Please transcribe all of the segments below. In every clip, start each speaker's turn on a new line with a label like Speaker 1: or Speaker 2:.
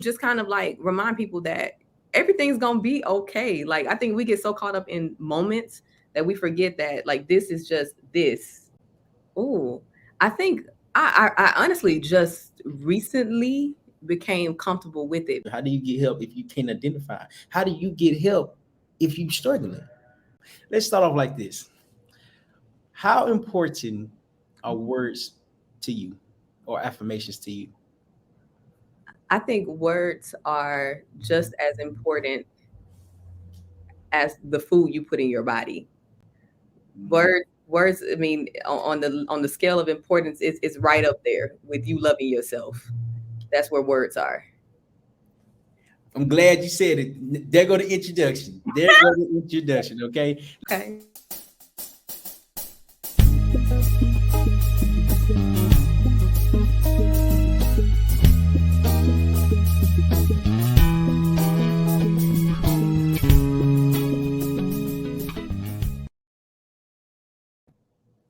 Speaker 1: just kind of like remind people that everything's gonna be okay. Like I think we get so caught up in moments that we forget that like this is just this. Oh, I think I honestly just recently became comfortable with it.
Speaker 2: How do you get help if you can't identify? How do you get help if you're struggling? Let's start off like this. How important are words to you or affirmations to you?
Speaker 1: I think words are just as important as the food you put in your body. Words, I mean, on the scale of importance, it's right up there with you loving yourself. That's where words are.
Speaker 2: I'm glad you said it. There go the introduction. There go the introduction. Okay.
Speaker 1: Okay.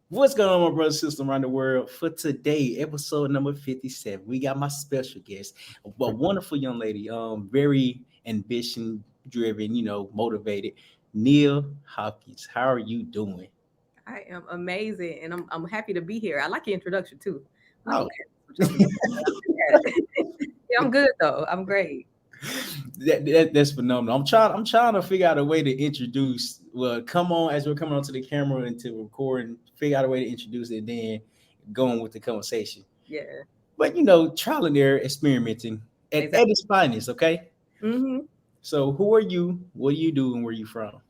Speaker 2: What's going on, my brother, sister around the world? For today, episode number 57, we got my special guest, a wonderful young lady, very ambition driven, motivated, Neil Hawkins. How are you doing?
Speaker 1: I am amazing, and I'm happy to be here. I like your introduction too. Like,
Speaker 2: Oh,
Speaker 1: okay, we're jumping in. Yeah, I'm good though. I'm great.
Speaker 2: that's phenomenal. I'm trying to figure out a way to introduce. Well, come on as we're coming onto the camera and to record, and figure out a way to introduce it, then going with the conversation.
Speaker 1: Yeah,
Speaker 2: But trial and error, experimenting at
Speaker 1: exactly.
Speaker 2: its finest. Okay.
Speaker 1: Hmm.
Speaker 2: So who are you? What do you do? And where you from?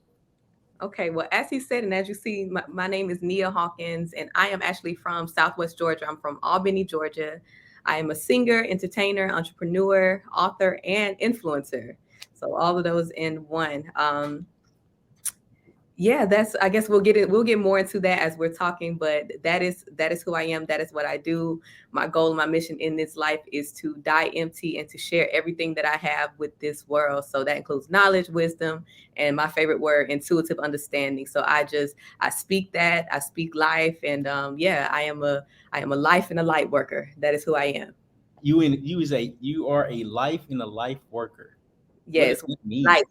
Speaker 1: Okay, well, as he said, and as you see, my name is Nia Hawkins, and I am actually from Southwest Georgia. I'm from Albany, Georgia. I am a singer, entertainer, entrepreneur, author, and influencer. So all of those in one. Yeah, that's, I guess we'll get more into that as we're talking, but that is who I am. That is what I do. My goal, my mission in this life is to die empty and to share everything that I have with this world. So that includes knowledge, wisdom, and my favorite word, intuitive understanding. So I speak that, I speak life, and yeah, I am a life and a light worker. That is who I am.
Speaker 2: You are a life and a life worker. What does
Speaker 1: Yes,
Speaker 2: that mean?
Speaker 1: light,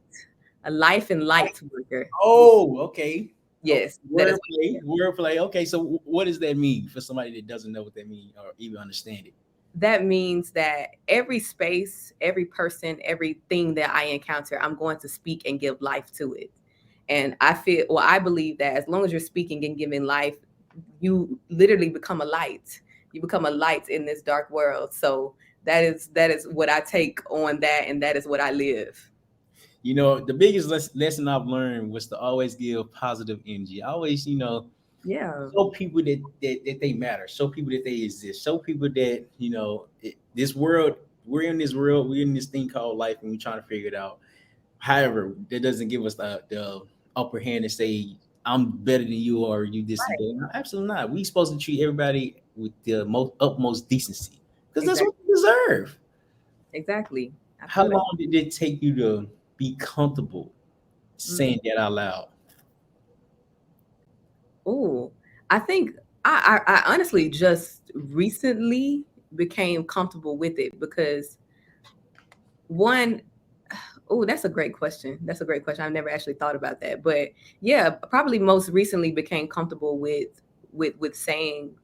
Speaker 1: a life and light worker.
Speaker 2: Oh, okay. Okay.
Speaker 1: Yes, that is what I
Speaker 2: Wordplay.
Speaker 1: am.
Speaker 2: Wordplay. Okay. So what does that mean for somebody that doesn't know what that means or even understand it?
Speaker 1: That means that every space, every person, everything that I encounter, I'm going to speak and give life to it. And I believe that as long as you're speaking and giving life, you literally become a light. You become a light in this dark world. So that is what I take on that, and that is what I live.
Speaker 2: The biggest lesson I've learned was to always give positive energy. Always,
Speaker 1: Yeah.
Speaker 2: show people that they matter. Show people that they exist. Show people that this world. We're in this world. We're in this thing called life, and we're trying to figure it out. However, that doesn't give us the upper hand to say I'm better than you or you this and
Speaker 1: Right.
Speaker 2: that. No, absolutely not. We supposed to treat everybody with the most utmost decency because that's what
Speaker 1: Exactly.
Speaker 2: we deserve.
Speaker 1: Exactly. I
Speaker 2: How
Speaker 1: feel it.
Speaker 2: long did it take you to be comfortable
Speaker 1: Mm.
Speaker 2: saying that out loud?
Speaker 1: Oh, I think I honestly just recently became comfortable with it because one, oh, that's a great question. That's a great question. I've never actually thought about that. But yeah, probably most recently became comfortable with saying,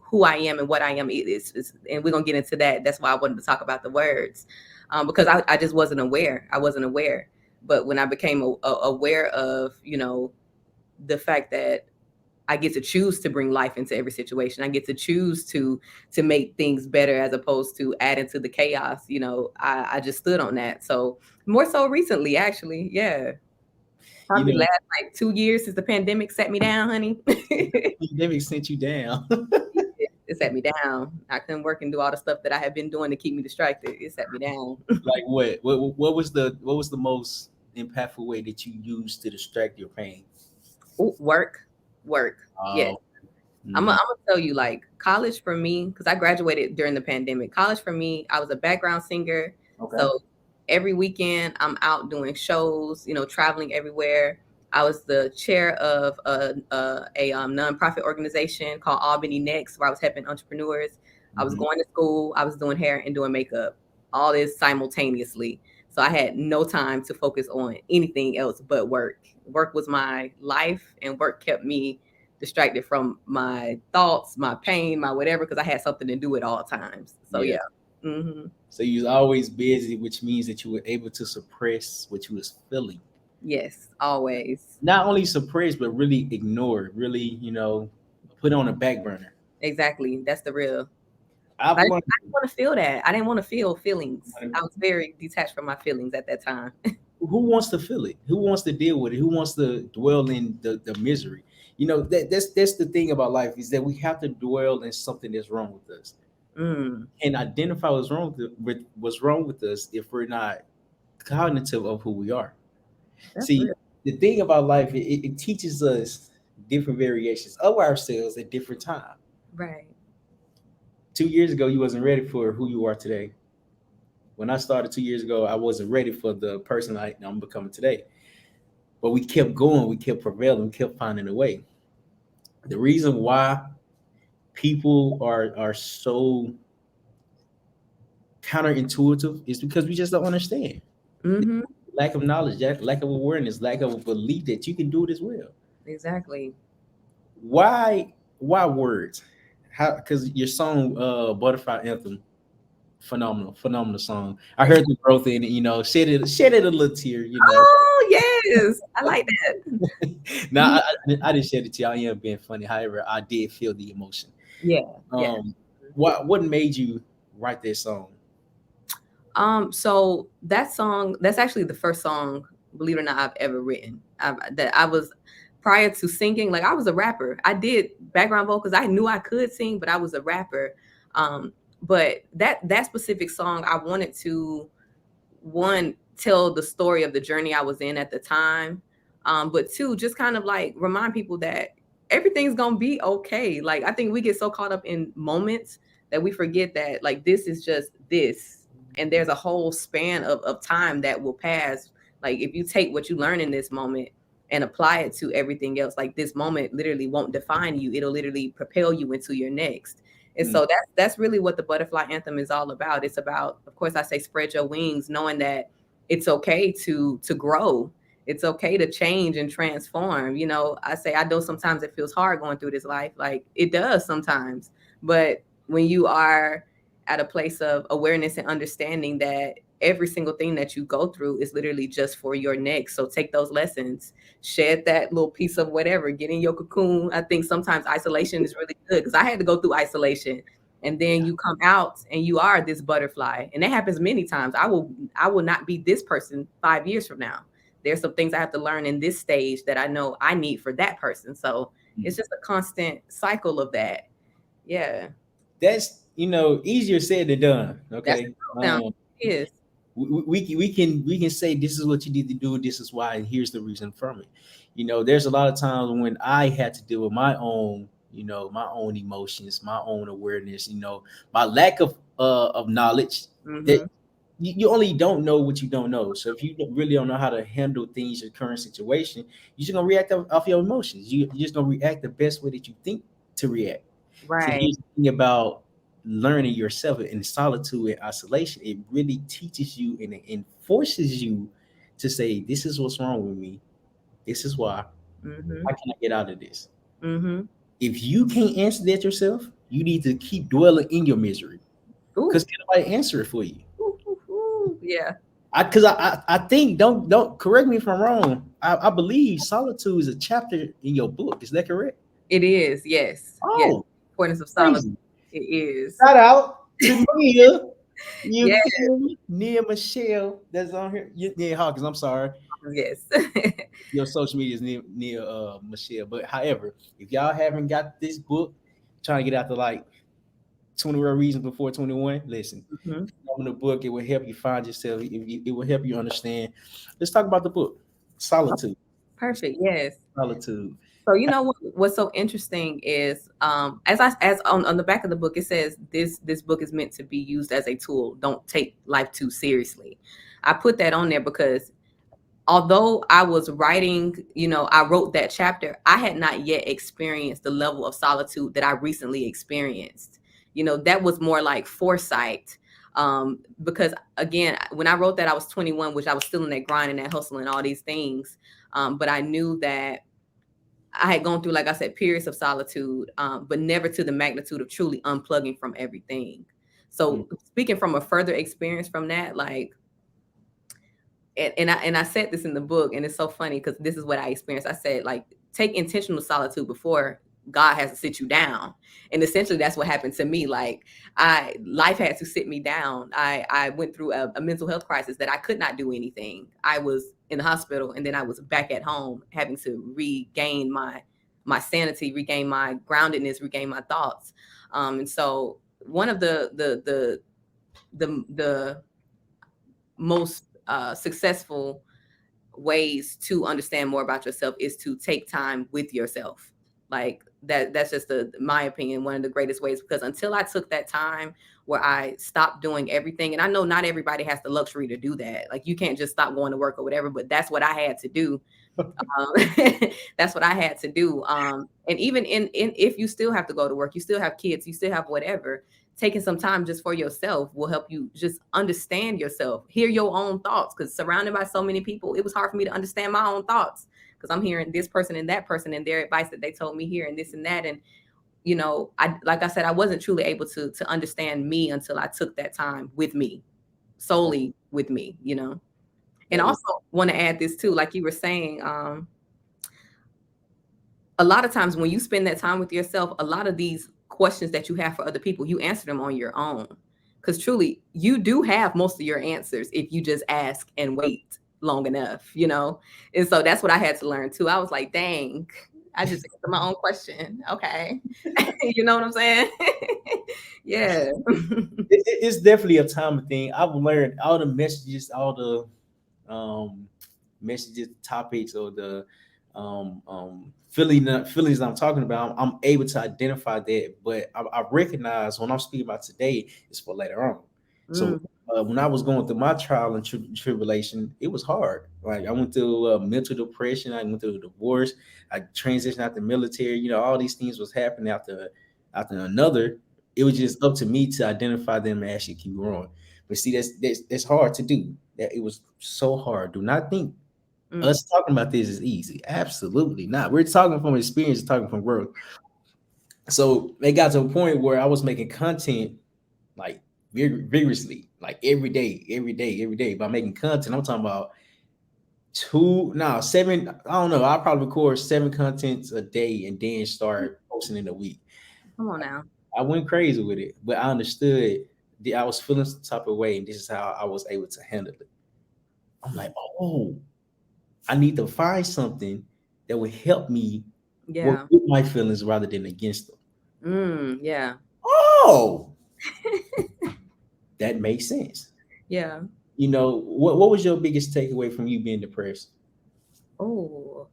Speaker 1: who I am and what I am is, and we're gonna get into that. That's why I wanted to talk about the words. Because I just wasn't aware. I wasn't aware. But when I became aware of, the fact that I get to choose to bring life into every situation. I get to choose to make things better as opposed to adding to the chaos. I just stood on that. So more so recently, actually, yeah,
Speaker 2: You
Speaker 1: probably
Speaker 2: know,
Speaker 1: last like 2 years since the pandemic set me down, honey. it,
Speaker 2: the pandemic sent you down.
Speaker 1: it set me down. I couldn't work and do all the stuff that I had been doing to keep me distracted. It set me down.
Speaker 2: Like what? What was the most impactful way that you used to distract your pain?
Speaker 1: Ooh, work. Yes.
Speaker 2: Oh,
Speaker 1: I'm
Speaker 2: mhm.
Speaker 1: gonna tell you, like, college for me, because I graduated during the pandemic. College for me, I was a background singer.
Speaker 2: Okay.
Speaker 1: So every weekend I'm out doing shows, traveling everywhere. I was the chair of a nonprofit organization called Albany Next, where I was helping entrepreneurs. I was
Speaker 2: Mhm.
Speaker 1: going to school, I was doing hair and doing makeup all this simultaneously. So I had no time to focus on anything else but work. Work was my life, and work kept me distracted from my thoughts, my pain, my whatever, because I had something to do at all times. So
Speaker 2: Yeah.
Speaker 1: yeah. Hmm.
Speaker 2: So you was always busy, which means that you were able to suppress what you was feeling.
Speaker 1: Yes, always.
Speaker 2: Not only suppress, but really ignore, really, put on a back burner.
Speaker 1: Exactly. That's the real.
Speaker 2: I've learned
Speaker 1: I didn't want to feel that. I didn't want to feel feelings. I was very detached from my feelings at that time.
Speaker 2: who wants to feel it? Who wants to deal with it? Who wants to dwell in the misery? That's the thing about life is that we have to dwell in something that's wrong with us
Speaker 1: Mm,
Speaker 2: and identify what's wrong with us if we're not cognitive of who we are.
Speaker 1: that's
Speaker 2: See,
Speaker 1: real.
Speaker 2: the thing about life, it teaches us different variations of ourselves at different times.
Speaker 1: Right.
Speaker 2: 2 years ago, you wasn't ready for who you are today. When I started 2 years ago, I wasn't ready for the person I'm becoming today. But we kept going, we kept prevailing, we kept finding a way. The reason why people are so counterintuitive is because we just don't understand.
Speaker 1: Mm-hmm.
Speaker 2: Lack of knowledge, lack of awareness, lack of belief that you can do it as well.
Speaker 1: Exactly.
Speaker 2: Why words? How? Because your song, Butterfly Anthem, phenomenal song. I
Speaker 1: Thank
Speaker 2: heard the growth in it. Shed it a little tear.
Speaker 1: Oh, yes. I like that.
Speaker 2: Now I didn't shed a tear. I am being funny. However, I did feel the emotion.
Speaker 1: Yeah. Yeah.
Speaker 2: Um, what made you write this song?
Speaker 1: So that song, that's actually the first song, believe it or not, I've ever written. That I was prior to singing, like I was a rapper. I did background vocals. I knew I could sing, but I was a rapper. Um, but that specific song, I wanted to one tell the story of the journey I was in at the time, but two, just kind of like remind people that everything's gonna be okay. Like I think we get so caught up in moments that we forget that like this is just this, and there's a whole span of time that will pass. Like if you take what you learn in this moment and apply it to everything else, like this moment literally won't define you. It'll literally propel you into your next. And
Speaker 2: Mm,
Speaker 1: so that's really what the butterfly anthem is all about. It's about, of course, I say spread your wings, knowing that it's okay to grow. It's okay to change and transform. I say I know sometimes it feels hard going through this life. Like it does sometimes. But when you are at a place of awareness and understanding that every single thing that you go through is literally just for your next. So take those lessons, shed that little piece of whatever, get in your cocoon. I think sometimes isolation is really good because I had to go through isolation, and then you come out and you are this butterfly. And that happens many times. I will not be this person 5 years from now. There's some things I have to learn in this stage that I know I need for that person. So
Speaker 2: mm.
Speaker 1: it's just a constant cycle of that. Yeah.
Speaker 2: That's easier said than done.
Speaker 1: That's
Speaker 2: Okay.
Speaker 1: the sound. It is.
Speaker 2: We can say this is what you need to do, this is why, and here's the reason from it. There's a lot of times when I had to deal with my own emotions, my own awareness, my lack of knowledge, that
Speaker 1: Mm-hmm.
Speaker 2: you only don't know what you don't know. So if you really don't know how to handle things, your current situation, you're just gonna react off your emotions. You're just gonna react the best way that you think to react. So
Speaker 1: Right.
Speaker 2: here's the thing about learning yourself in solitude and isolation. It really teaches you and forces you to say, "This is what's wrong with me. This is why.
Speaker 1: Mm-hmm.
Speaker 2: How can I get out of this?"
Speaker 1: Mm-hmm.
Speaker 2: If you can't answer that yourself, you need to keep dwelling in your misery
Speaker 1: Ooh.
Speaker 2: because nobody answer it for you.
Speaker 1: Ooh, ooh, ooh. Yeah.
Speaker 2: I think, don't correct me if I'm wrong. I believe solitude is a chapter in your book. Is that correct?
Speaker 1: It is. Yes. Yes.
Speaker 2: Oh,
Speaker 1: Importance of solitude.
Speaker 2: crazy!
Speaker 1: It is.
Speaker 2: Shout out to Nia. You
Speaker 1: Yes.
Speaker 2: feel me? Nia Michelle that's on here. Nia Hawkins, I'm sorry.
Speaker 1: Yes.
Speaker 2: Your social media is Nia Michelle. But however, if y'all haven't got this book, trying to get out to like 21 Reasons Before 21, listen.
Speaker 1: Mhm.
Speaker 2: In the book, it will help you find yourself. It will help you understand. Let's talk about the book. Solitude.
Speaker 1: Perfect. Yes.
Speaker 2: Solitude.
Speaker 1: So what's so interesting is as on the back of the book it says this book is meant to be used as a tool. Don't take life too seriously. I put that on there because although I was writing, I wrote that chapter, I had not yet experienced the level of solitude that I recently experienced. That was more like foresight. Because again, when I wrote that, I was 21, which I was still in that grind and that hustle and all these things. But I knew that I had gone through, like I said, periods of solitude, but never to the magnitude of truly unplugging from everything.
Speaker 2: Mm.
Speaker 1: So speaking from a further experience from that, like, and I said this in the book, and it's so funny because this is what I experienced. I said, like, take intentional solitude before God has to sit you down. And essentially that's what happened to me. Like, I life had to sit me down. I went through a mental health crisis that I could not do anything. I was in the hospital, and then I was back at home having to regain my sanity, regain my groundedness, regain my thoughts. And so one of the most successful ways to understand more about yourself is to take time with yourself. Like, that's just my opinion, one of the greatest ways, because until I took that time where I stopped doing everything, and I know not everybody has the luxury to do that, like, you can't just stop going to work or whatever, but that's what I had to do. um, that's what I had to do. And even in if you still have to go to work, you still have kids, you still have whatever, taking some time just for yourself will help you just understand yourself, hear your own thoughts. Because surrounded by so many people, it was hard for me to understand my own thoughts, because I'm hearing this person and that person and their advice that they told me here and this and that. And I, like I said, I wasn't truly able to understand me until I took that time with me, solely with me. And
Speaker 2: That is,
Speaker 1: also want to add this too, like you were saying, a lot of times when you spend that time with yourself, a lot of these questions that you have for other people, you answer them on your own. Because truly, you do have most of your answers if you just ask and wait long enough. And so that's what I had to learn too. I was like, dang, I just answered my own question. Okay. You know what I'm saying? Yeah.
Speaker 2: it's definitely a time thing. I've learned all the messages, all the messages, topics, or the feelings I'm talking about. I'm able to identify that, but I recognize when I'm speaking about today, it's for later on. So
Speaker 1: Mm,
Speaker 2: when I was going through my trial and tribulation, it was hard. Like, I went through mental depression. I went through a divorce. I transitioned out the military. All these things was happening after another. It was just up to me to identify them and actually keep growing. But see, that's hard to do. That it was so hard. Do not think
Speaker 1: mm.
Speaker 2: us talking about this is easy. Absolutely not. We're talking from experience, talking from growth. So it got to a point where I was making content like vigorously, like every day, every day, every day. By making content, I'm talking about seven. I don't know. I probably record 7 contents a day and then start posting in a week.
Speaker 1: Come on now.
Speaker 2: I went crazy with it, but I understood I was feeling some type of way, and this is how I was able to handle it. I'm like, oh, I need to find something that would help me work
Speaker 1: Yeah.
Speaker 2: with my feelings rather than against them.
Speaker 1: Yeah.
Speaker 2: Oh, that makes sense.
Speaker 1: Yeah.
Speaker 2: What was your biggest takeaway from you being depressed?
Speaker 1: Oh,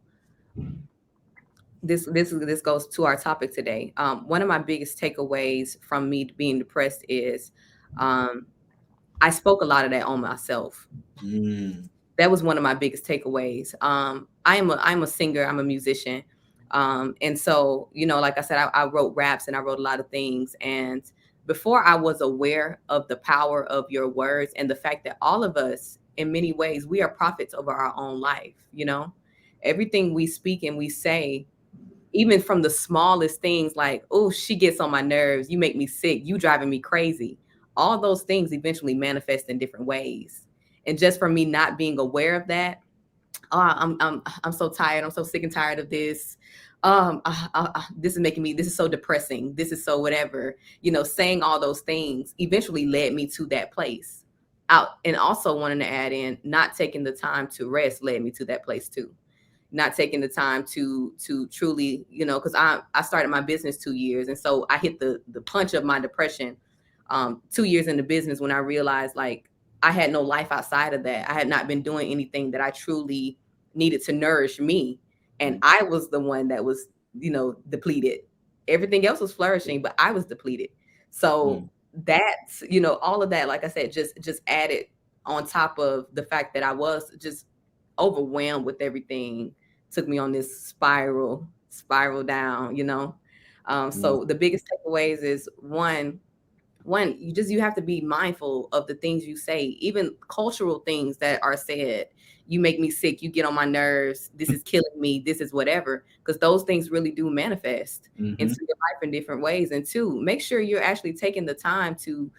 Speaker 1: this goes to our topic today. One of my biggest takeaways from me being depressed is, um, I spoke a lot of that on myself.
Speaker 2: Mm,
Speaker 1: That was one of my biggest takeaways. I'm a singer, I'm a musician. And so, like I said, I wrote raps and I wrote a lot of things. And before I was aware of the power of your words and the fact that all of us, in many ways, we are prophets over our own life. Everything we speak and we say, even from the smallest things, like, oh, she gets on my nerves, you make me sick, you driving me crazy. All those things eventually manifest in different ways. And just for me not being aware of that, oh, I'm so tired, I'm so sick and tired of this. This is making me, this is so depressing, this is so whatever. Saying all those things eventually led me to that place. Out, and also wanting to add in, not taking the time to rest led me to that place too. Not taking the time to truly, because I started my business 2 years, and so I hit the punch of my depression 2 years in the business, when I realized, like, I had no life outside of that. I had not been doing anything that I truly needed to nourish me, and
Speaker 2: mm,
Speaker 1: I was the one that was, depleted. Everything else was flourishing, but I was depleted. So
Speaker 2: mm,
Speaker 1: that's, all of that, like I said, just added on top of the fact that I was just overwhelmed with everything, took me on this spiral down.
Speaker 2: mm,
Speaker 1: So the biggest takeaways is, one, one, you have to be mindful of the things you say, even cultural things that are said. You make me sick, you get on my nerves, this is killing me, this is whatever, because those things really do manifest
Speaker 2: Mm-hmm.
Speaker 1: into your life in different ways. And two, make sure you're actually taking the time to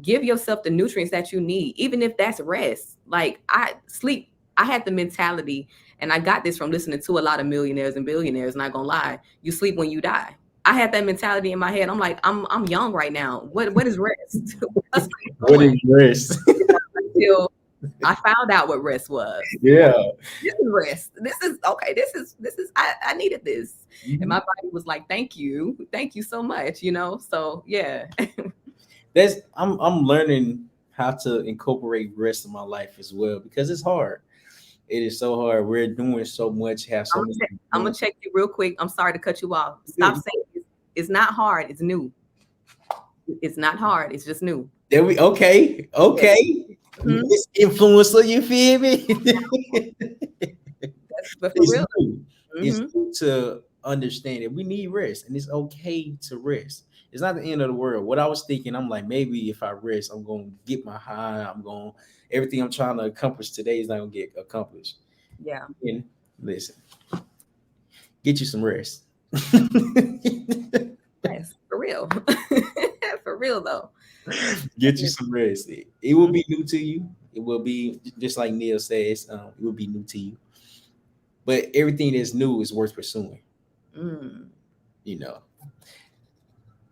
Speaker 1: give yourself the nutrients that you need, even if that's rest. Like I sleep, I had the mentality, and I got this from listening to a lot of millionaires and billionaires, not gonna lie, you sleep when you die. I had that mentality in my head. I'm like, I'm young right now. What is rest? What's
Speaker 2: What
Speaker 1: going?
Speaker 2: is rest?
Speaker 1: You know, until I found out what rest was. Like,
Speaker 2: Yeah.
Speaker 1: this is rest. This is okay. This is I needed this. And
Speaker 2: Mhm.
Speaker 1: my body was like, thank you. Thank you so much, you know? So yeah.
Speaker 2: That's I'm learning how to incorporate rest in my life as well because it's hard. It is so hard. We're doing so much, have so much
Speaker 1: I'm gonna
Speaker 2: going.
Speaker 1: check you real quick. I'm sorry to cut you off. Stop
Speaker 2: Good.
Speaker 1: saying it's not hard, it's new. It's not hard, it's just new.
Speaker 2: There we okay,
Speaker 1: Yeah.
Speaker 2: okay.
Speaker 1: Mhm.
Speaker 2: Miss Influencer, you feel me?
Speaker 1: But for
Speaker 2: It's
Speaker 1: real.
Speaker 2: new. It's
Speaker 1: Hmm.
Speaker 2: new to understand that we need rest and it's okay to rest. It's not the end of the world. What I was thinking, I'm like, maybe if I rest, I'm gonna get my high. I'm going everything I'm trying to accomplish today is not gonna get accomplished.
Speaker 1: Yeah.
Speaker 2: And listen, get you some rest.
Speaker 1: Yes, for real. For real though.
Speaker 2: Get you some rest. It will be new to you. It will be just like Neil says. It will be new to you. But everything that's new is worth pursuing.
Speaker 1: Mm,
Speaker 2: You know,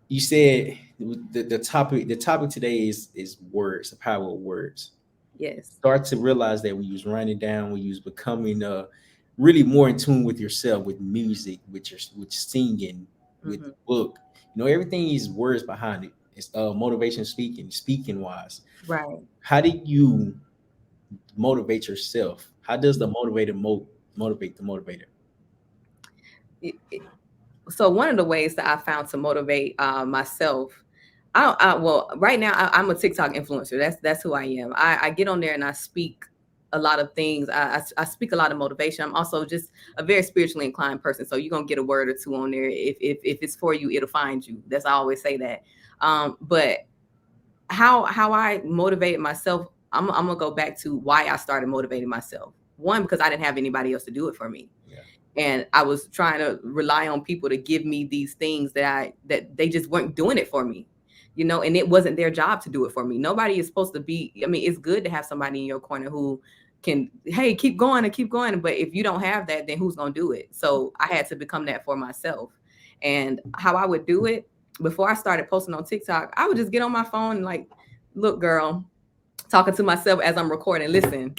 Speaker 2: you said the topic today is words, the power of words.
Speaker 1: yes.
Speaker 2: Start to realize that when you was writing down, when you was becoming really more in tune with yourself, with music, with singing, with
Speaker 1: Hmm.
Speaker 2: the book. Everything is words behind it. It's motivation speaking wise.
Speaker 1: Right.
Speaker 2: How do you motivate yourself? How does the motivator motivate the motivator?
Speaker 1: So one of the ways that I found to motivate myself, well, right now I'm a TikTok influencer. That's who I am. I get on there and I speak a lot of things. I speak a lot of motivation. I'm also just a very spiritually inclined person. So you're gonna get a word or two on there. If it's for you, it'll find you. That's I always say that. But how I motivated myself, I'm gonna go back to why I started motivating myself. One, because I didn't have anybody else to do it for me,
Speaker 2: Yeah.
Speaker 1: and I was trying to rely on people to give me these things that they just weren't doing it for me, and it wasn't their job to do it for me. Nobody is supposed to be. I mean, it's good to have somebody in your corner who can, hey, keep going and keep going, but if you don't have that, then who's going to do it? So I had to become that for myself. And how I would do it, before I started posting on TikTok, I would just get on my phone and like, look, girl, talking to myself as I'm recording, listen,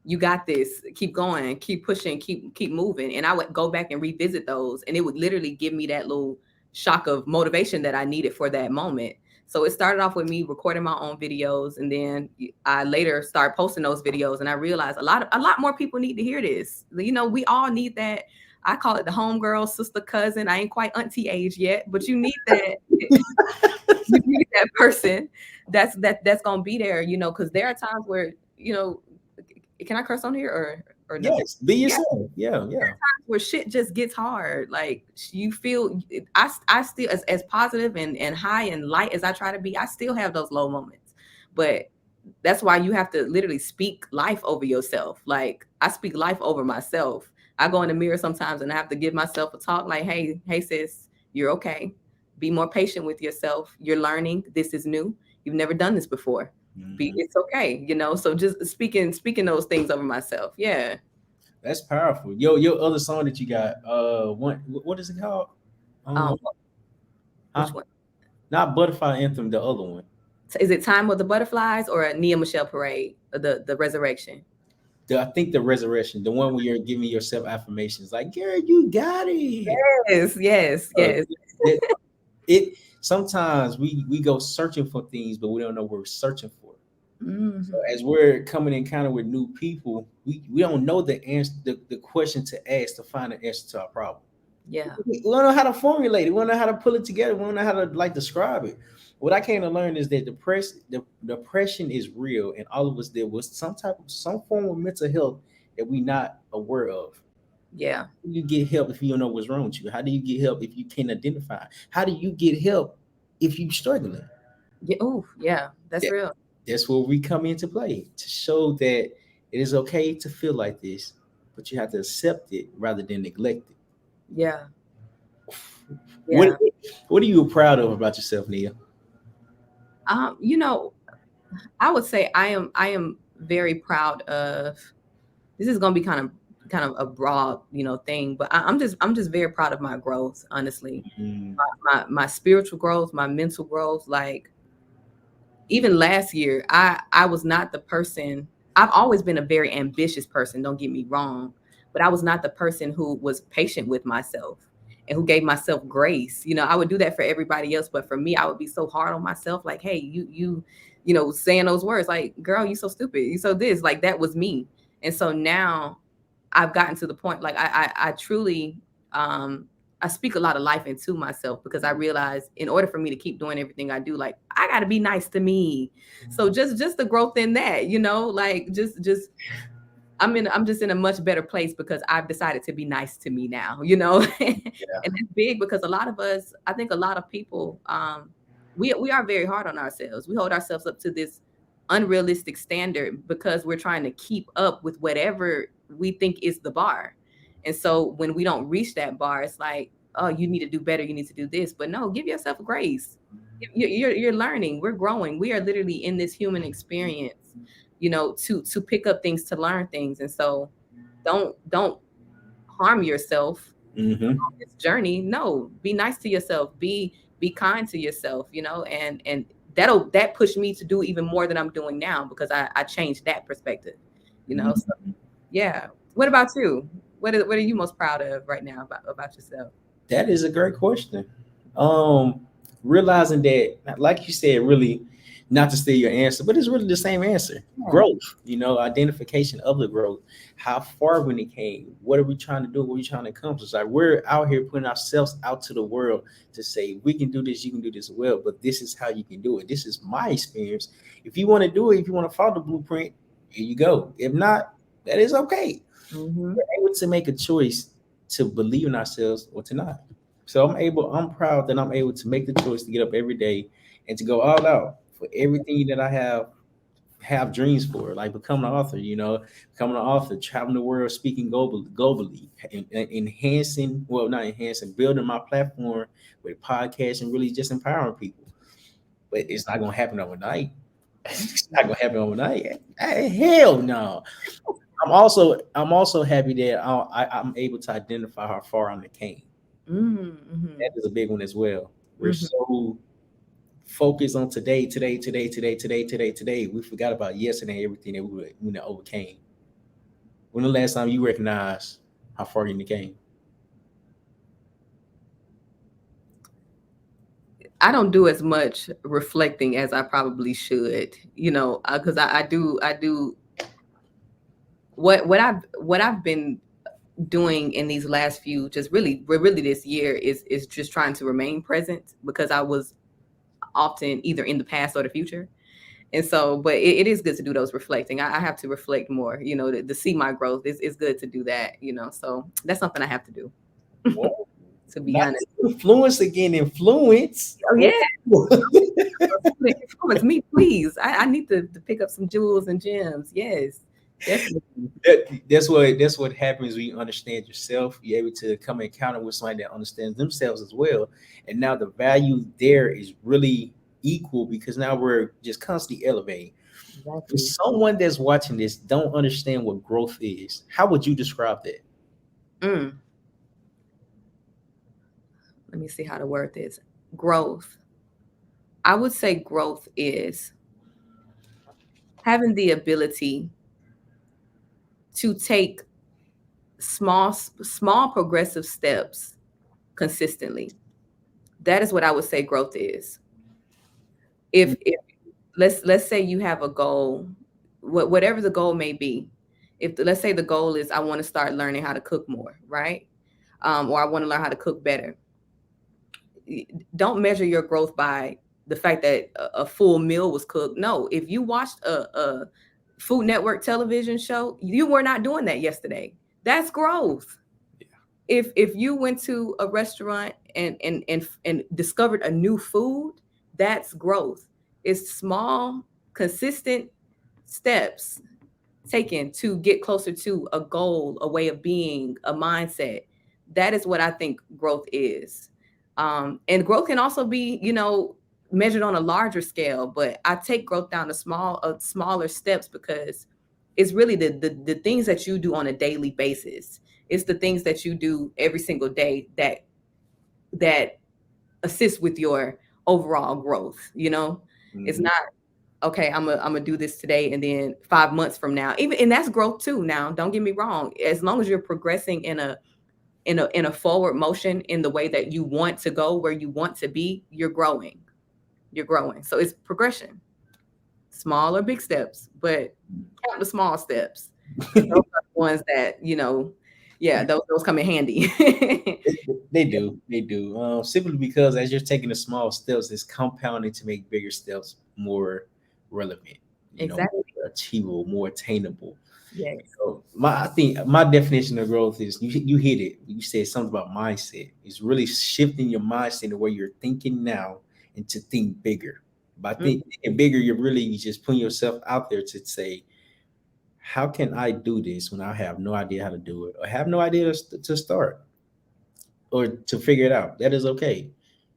Speaker 1: you got this, keep going, keep pushing, keep moving. And I would go back and revisit those, and it would literally give me that little shock of motivation that I needed for that moment. So it started off with me recording my own videos, and then I later started posting those videos, and I realized a lot more people need to hear this. We all need that. I call it the homegirl, sister, cousin. I ain't quite auntie age yet, but you need that. You need that person that's gonna be there, because there are times where, can I curse on here or no?
Speaker 2: Yes, be
Speaker 1: Yeah,
Speaker 2: yourself. Yeah, yeah.
Speaker 1: where shit just gets hard. Like you feel, I still as positive and high and light as I try to be, I still have those low moments. But that's why you have to literally speak life over yourself. Like I speak life over myself. I go in the mirror sometimes and I have to give myself a talk like, hey sis, you're okay. Be more patient with yourself. You're learning. This is new. You've never done this before.
Speaker 2: Mhm.
Speaker 1: It's okay. So just speaking those things over myself. Yeah.
Speaker 2: That's powerful. Your other song that you got, what is it called?
Speaker 1: Um,
Speaker 2: Um,
Speaker 1: which
Speaker 2: huh?
Speaker 1: one?
Speaker 2: Not Butterfly Anthem, the other one.
Speaker 1: Is it Time with the Butterflies or Nia Michelle Parade? The Resurrection?
Speaker 2: I think the Resurrection, the one where you're giving yourself affirmations, like, "Girl, you got it."
Speaker 1: Yes, yes,
Speaker 2: Uh,
Speaker 1: yes.
Speaker 2: it, it sometimes we go searching for things, but we don't know what we're searching for. So
Speaker 1: Mhm.
Speaker 2: as we're coming in encounter with new people, we don't know the answer, the question to ask to find an answer to our problem.
Speaker 1: Yeah,
Speaker 2: We don't know how to formulate it. We don't know how to pull it together. We don't know how to like describe it. What I came to learn is that the depression is real, and all of us there was some form of mental health that we not aware of.
Speaker 1: yeah.
Speaker 2: How do you get help if you don't know what's wrong with you? How do you get help if you can't identify? How do you get help if you're struggling.
Speaker 1: Yeah. Oh, yeah. That's
Speaker 2: That,
Speaker 1: real.
Speaker 2: that's where we come into play to show that it is okay to feel like this, but you have to accept it rather than neglect it.
Speaker 1: Yeah.
Speaker 2: What
Speaker 1: Yeah.
Speaker 2: what are you proud of about yourself, Nia?
Speaker 1: You know, I would say I am very proud of, this is gonna be kind of a broad, thing, but I'm just very proud of my growth, honestly.
Speaker 2: Mm,
Speaker 1: My spiritual growth, my mental growth, like even last year, I was not the person. I've always been a very ambitious person, don't get me wrong, but I was not the person who was patient with myself and who gave myself grace. I would do that for everybody else, but for me, I would be so hard on myself, like, hey, saying those words, like, girl, you so stupid, you so this, like, that was me. And so now I've gotten to the point, like, I truly, um I speak a lot of life into myself, because I realize in order for me to keep doing everything I do, like, I got to be nice to me. So just the growth in that, like, just I'm just in a much better place because I've decided to be nice to me now, and
Speaker 2: yeah.
Speaker 1: that's big, because a lot of us, I think a lot of people, we are very hard on ourselves. We hold ourselves up to this unrealistic standard because we're trying to keep up with whatever we think is the bar. And so when we don't reach that bar, it's like, oh, you need to do better, you need to do this. But no, give yourself grace. You're learning, we're growing, we are literally in this human experience, to pick up things, to learn things. And so don't harm yourself
Speaker 2: Hmm.
Speaker 1: on this journey. No, be nice to yourself, be kind to yourself, and that pushed me to do even more than I'm doing now, because I changed that perspective, so yeah. What about you? What are you most proud of right now about yourself?
Speaker 2: That is a great question. Um, Realizing that, like you said, really not to steal your answer, but it's really the same answer.
Speaker 1: Yeah.
Speaker 2: Growth, identification of the growth. How far when it came? What are we trying to do? What are we trying to accomplish? Like we're out here putting ourselves out to the world to say we can do this, you can do this well, but this is how you can do it. This is my experience. If you want to do it, if you want to follow the blueprint, here you go. If not, that is okay.
Speaker 1: Hmm.
Speaker 2: We're able to make a choice to believe in ourselves or to not. So I'm proud that I'm able to make the choice to get up every day and to go all out for everything that I have dreams for, like becoming an author, becoming an author, traveling the world, speaking globally, enhancing, well, not enhancing, building my platform with podcasts and really just empowering people. But it's not gonna happen overnight. It's not gonna happen overnight. Hell no. I'm also happy that I'm able to identify how far I came.
Speaker 1: Hmm.
Speaker 2: That is a big one as well. We're
Speaker 1: Hmm.
Speaker 2: so focused on today, today, today, today, today, today, today. We forgot about yesterday, everything that we overcame. When the last time you recognized how far you came?
Speaker 1: I don't do as much reflecting as I probably should, because I do what I've been doing in these last few, just really this year, is just trying to remain present, because I was often either in the past or the future. And so, but it is good to do those reflecting. I have to reflect more, to see my growth. It's good to do that, so that's something I have to do,
Speaker 2: Well,
Speaker 1: to be
Speaker 2: not
Speaker 1: honest.
Speaker 2: influence again, influence.
Speaker 1: Oh
Speaker 2: Ooh.
Speaker 1: yeah. Influence me, please. I need to pick up some jewels and gems. Yes, definitely.
Speaker 2: That's what happens when you understand yourself. You're able to come encounter with somebody that understands themselves as well, and now the value there is really equal because now we're just constantly elevating. For
Speaker 1: Exactly.
Speaker 2: someone that's watching this don't understand what growth is, how would you describe that?
Speaker 1: Mm, Let me see how to word this. Growth. I would say growth is having the ability to take small progressive steps consistently. That is what I would say growth is. If let's say you have a goal, whatever the goal may be. If let's say the goal is, I want to start learning how to cook more, right? Or I want to learn how to cook better. Don't measure your growth by the fact that a full meal was cooked. No, if you watched a Food Network television show, you were not doing that yesterday. That's growth. If you went to a restaurant and discovered a new food, That's growth. It's small, consistent steps taken to get closer to a goal, a way of being, a mindset. That is what I think growth is. And growth can also be, measured on a larger scale, but I take growth down to smaller steps because it's really the things that you do on a daily basis. It's the things that you do every single day that assist with your overall growth. It's
Speaker 2: Mhm.
Speaker 1: not okay, I'm gonna do this today, and then 5 months from now, even, and that's growth too. Now, don't get me wrong. As long as you're progressing in a forward motion in the way that you want to go, where you want to be, you're growing. You're growing. So it's progression, small or big steps, but count the small steps because those are the ones that yeah, those come in handy.
Speaker 2: They do. They do. Simply because as you're taking the small steps, it's compounding to make bigger steps more relevant,
Speaker 1: Exactly.
Speaker 2: more achievable, more attainable.
Speaker 1: Yes.
Speaker 2: So I think my definition of growth is you hit it. You said something about mindset. It's really shifting your mindset to where you're thinking now and to think bigger. By
Speaker 1: Mm,
Speaker 2: thinking bigger, you're really just putting yourself out there to say, how can I do this when I have no idea how to do it or have no idea to start or to figure it out? That is okay.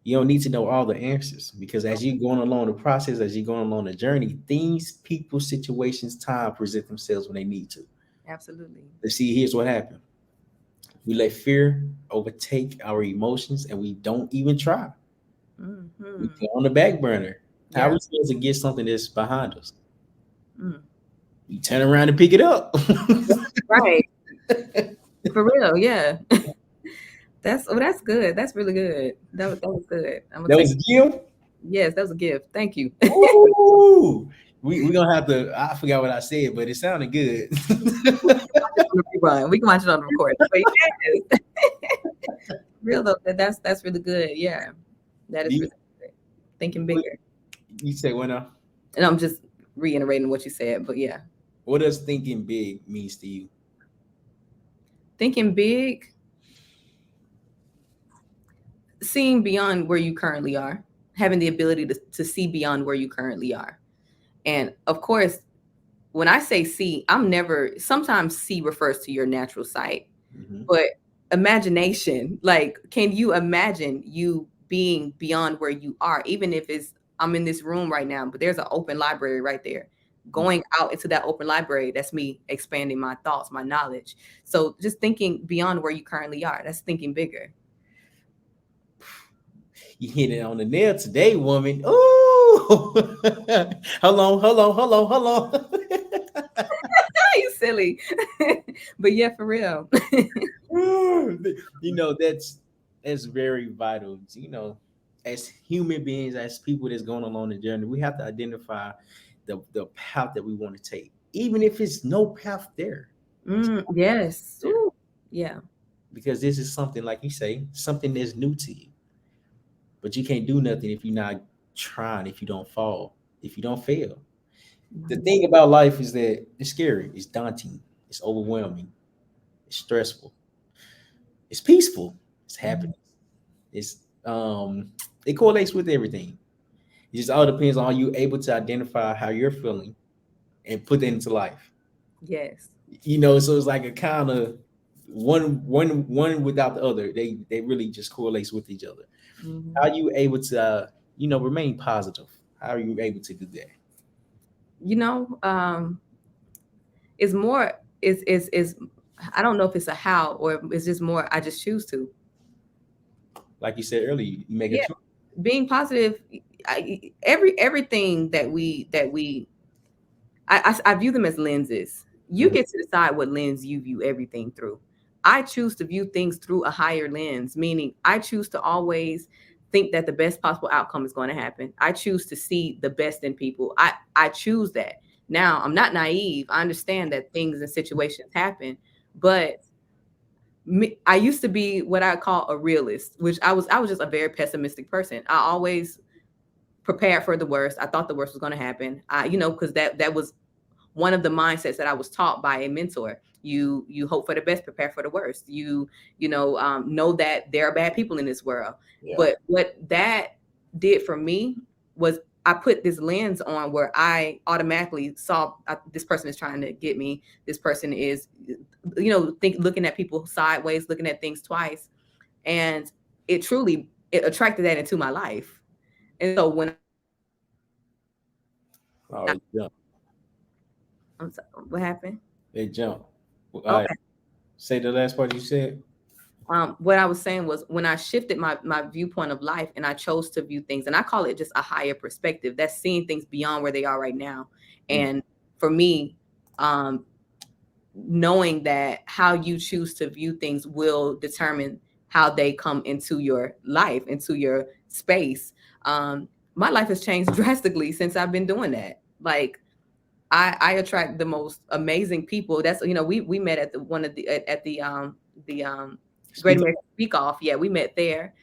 Speaker 2: You don't need to know all the answers because as you're going along the process, as you're going along the journey, things, people, situations, time present themselves when they need to.
Speaker 1: absolutely.
Speaker 2: Let's see, here's what happened. We let fear overtake our emotions and we don't even try. We
Speaker 1: Hmm.
Speaker 2: put on the back burner. How are
Speaker 1: Yeah.
Speaker 2: we supposed to get something that's behind us?
Speaker 1: Mm.
Speaker 2: You turn around and pick it up.
Speaker 1: Right. For real. Yeah. That's good. That's really good. That was good. I'm gonna
Speaker 2: That
Speaker 1: take.
Speaker 2: was Gil.
Speaker 1: Yes, that was a gift. Thank you.
Speaker 2: Ooh. We gonna have to, I forgot what I said, but it sounded good.
Speaker 1: Watch it on the rerun. We can watch it on the recording. But yes, real though. That's really good. Yeah, that is
Speaker 2: you,
Speaker 1: really good. Thinking bigger.
Speaker 2: you say when
Speaker 1: And I'm just reiterating what you said. But yeah,
Speaker 2: what does thinking big means to you?
Speaker 1: thinking big, seeing beyond where you currently are, having the ability to see beyond where you currently are. And of course, when I say see, sometimes see refers to your natural sight,
Speaker 2: Hmm.
Speaker 1: but imagination, like, can you imagine you being beyond where you are, even if I'm in this room right now, but there's an open library right there. Going out into that open library, that's me expanding my thoughts, my knowledge. So just thinking beyond where you currently are, that's thinking bigger.
Speaker 2: You hit it on the nail today, woman. Ooh. Hold on.
Speaker 1: You silly. But yeah, for real.
Speaker 2: That's very vital. As human beings, as people that's going along the journey, we have to identify the path that we want to take, even if it's no path there. It's no path
Speaker 1: Yes.
Speaker 2: there
Speaker 1: Ooh, yeah.
Speaker 2: because this is something, like you say, something that's new to you. But you can't do nothing if you're not trying. If you don't fall, if you don't fail. The
Speaker 1: Mhm.
Speaker 2: thing about life is that it's scary, it's daunting, it's overwhelming, it's stressful, it's peaceful, it's
Speaker 1: Mhm.
Speaker 2: happiness. It's it correlates with everything. It just all depends on how you able to identify how you're feeling and put that into life.
Speaker 1: Yes.
Speaker 2: So it's like a kind of one without the other. They really just correlates with each other.
Speaker 1: Mhm.
Speaker 2: How are you able to remain positive? How are you able to do that?
Speaker 1: You know, it's more is I don't know if it's a how or it's just more I just choose to.
Speaker 2: Like you said earlier, you make a
Speaker 1: Yeah,
Speaker 2: choice.
Speaker 1: being positive. Everything that I view them as lenses. You
Speaker 2: Mhm.
Speaker 1: get to decide what lens you view everything through. I choose to view things through a higher lens, meaning I choose to always think that the best possible outcome is going to happen. I choose to see the best in people. I choose that. Now, I'm not naive. I understand that things and situations happen, but I used to be what I call a realist, which I was just a very pessimistic person. I always prepared for the worst. I thought the worst was going to happen. Because that was one of the mindsets that I was taught by a mentor. You hope for the best, prepare for the worst. Know that there are bad people in this world.
Speaker 2: Yeah.
Speaker 1: But what that did for me was I put this lens on where I automatically saw this person is trying to get me. This person is, looking at people sideways, looking at things twice, and it attracted that into my life. And so when
Speaker 2: All right, jump.
Speaker 1: I'm sorry, what happened?
Speaker 2: They jump. All right.
Speaker 1: Okay.
Speaker 2: Say the last part you said.
Speaker 1: What I was saying was when I shifted my viewpoint of life and I chose to view things, and I call it just a higher perspective. That's seeing things beyond where they are right now.
Speaker 2: Mm,
Speaker 1: And for me, um, knowing that how you choose to view things will determine how they come into your life, into your space. My life has changed drastically since I've been doing that. Like I attract the most amazing people. That's we met at the one of the at the Great
Speaker 2: Speak up.
Speaker 1: American Speak Off. Yeah, we met there.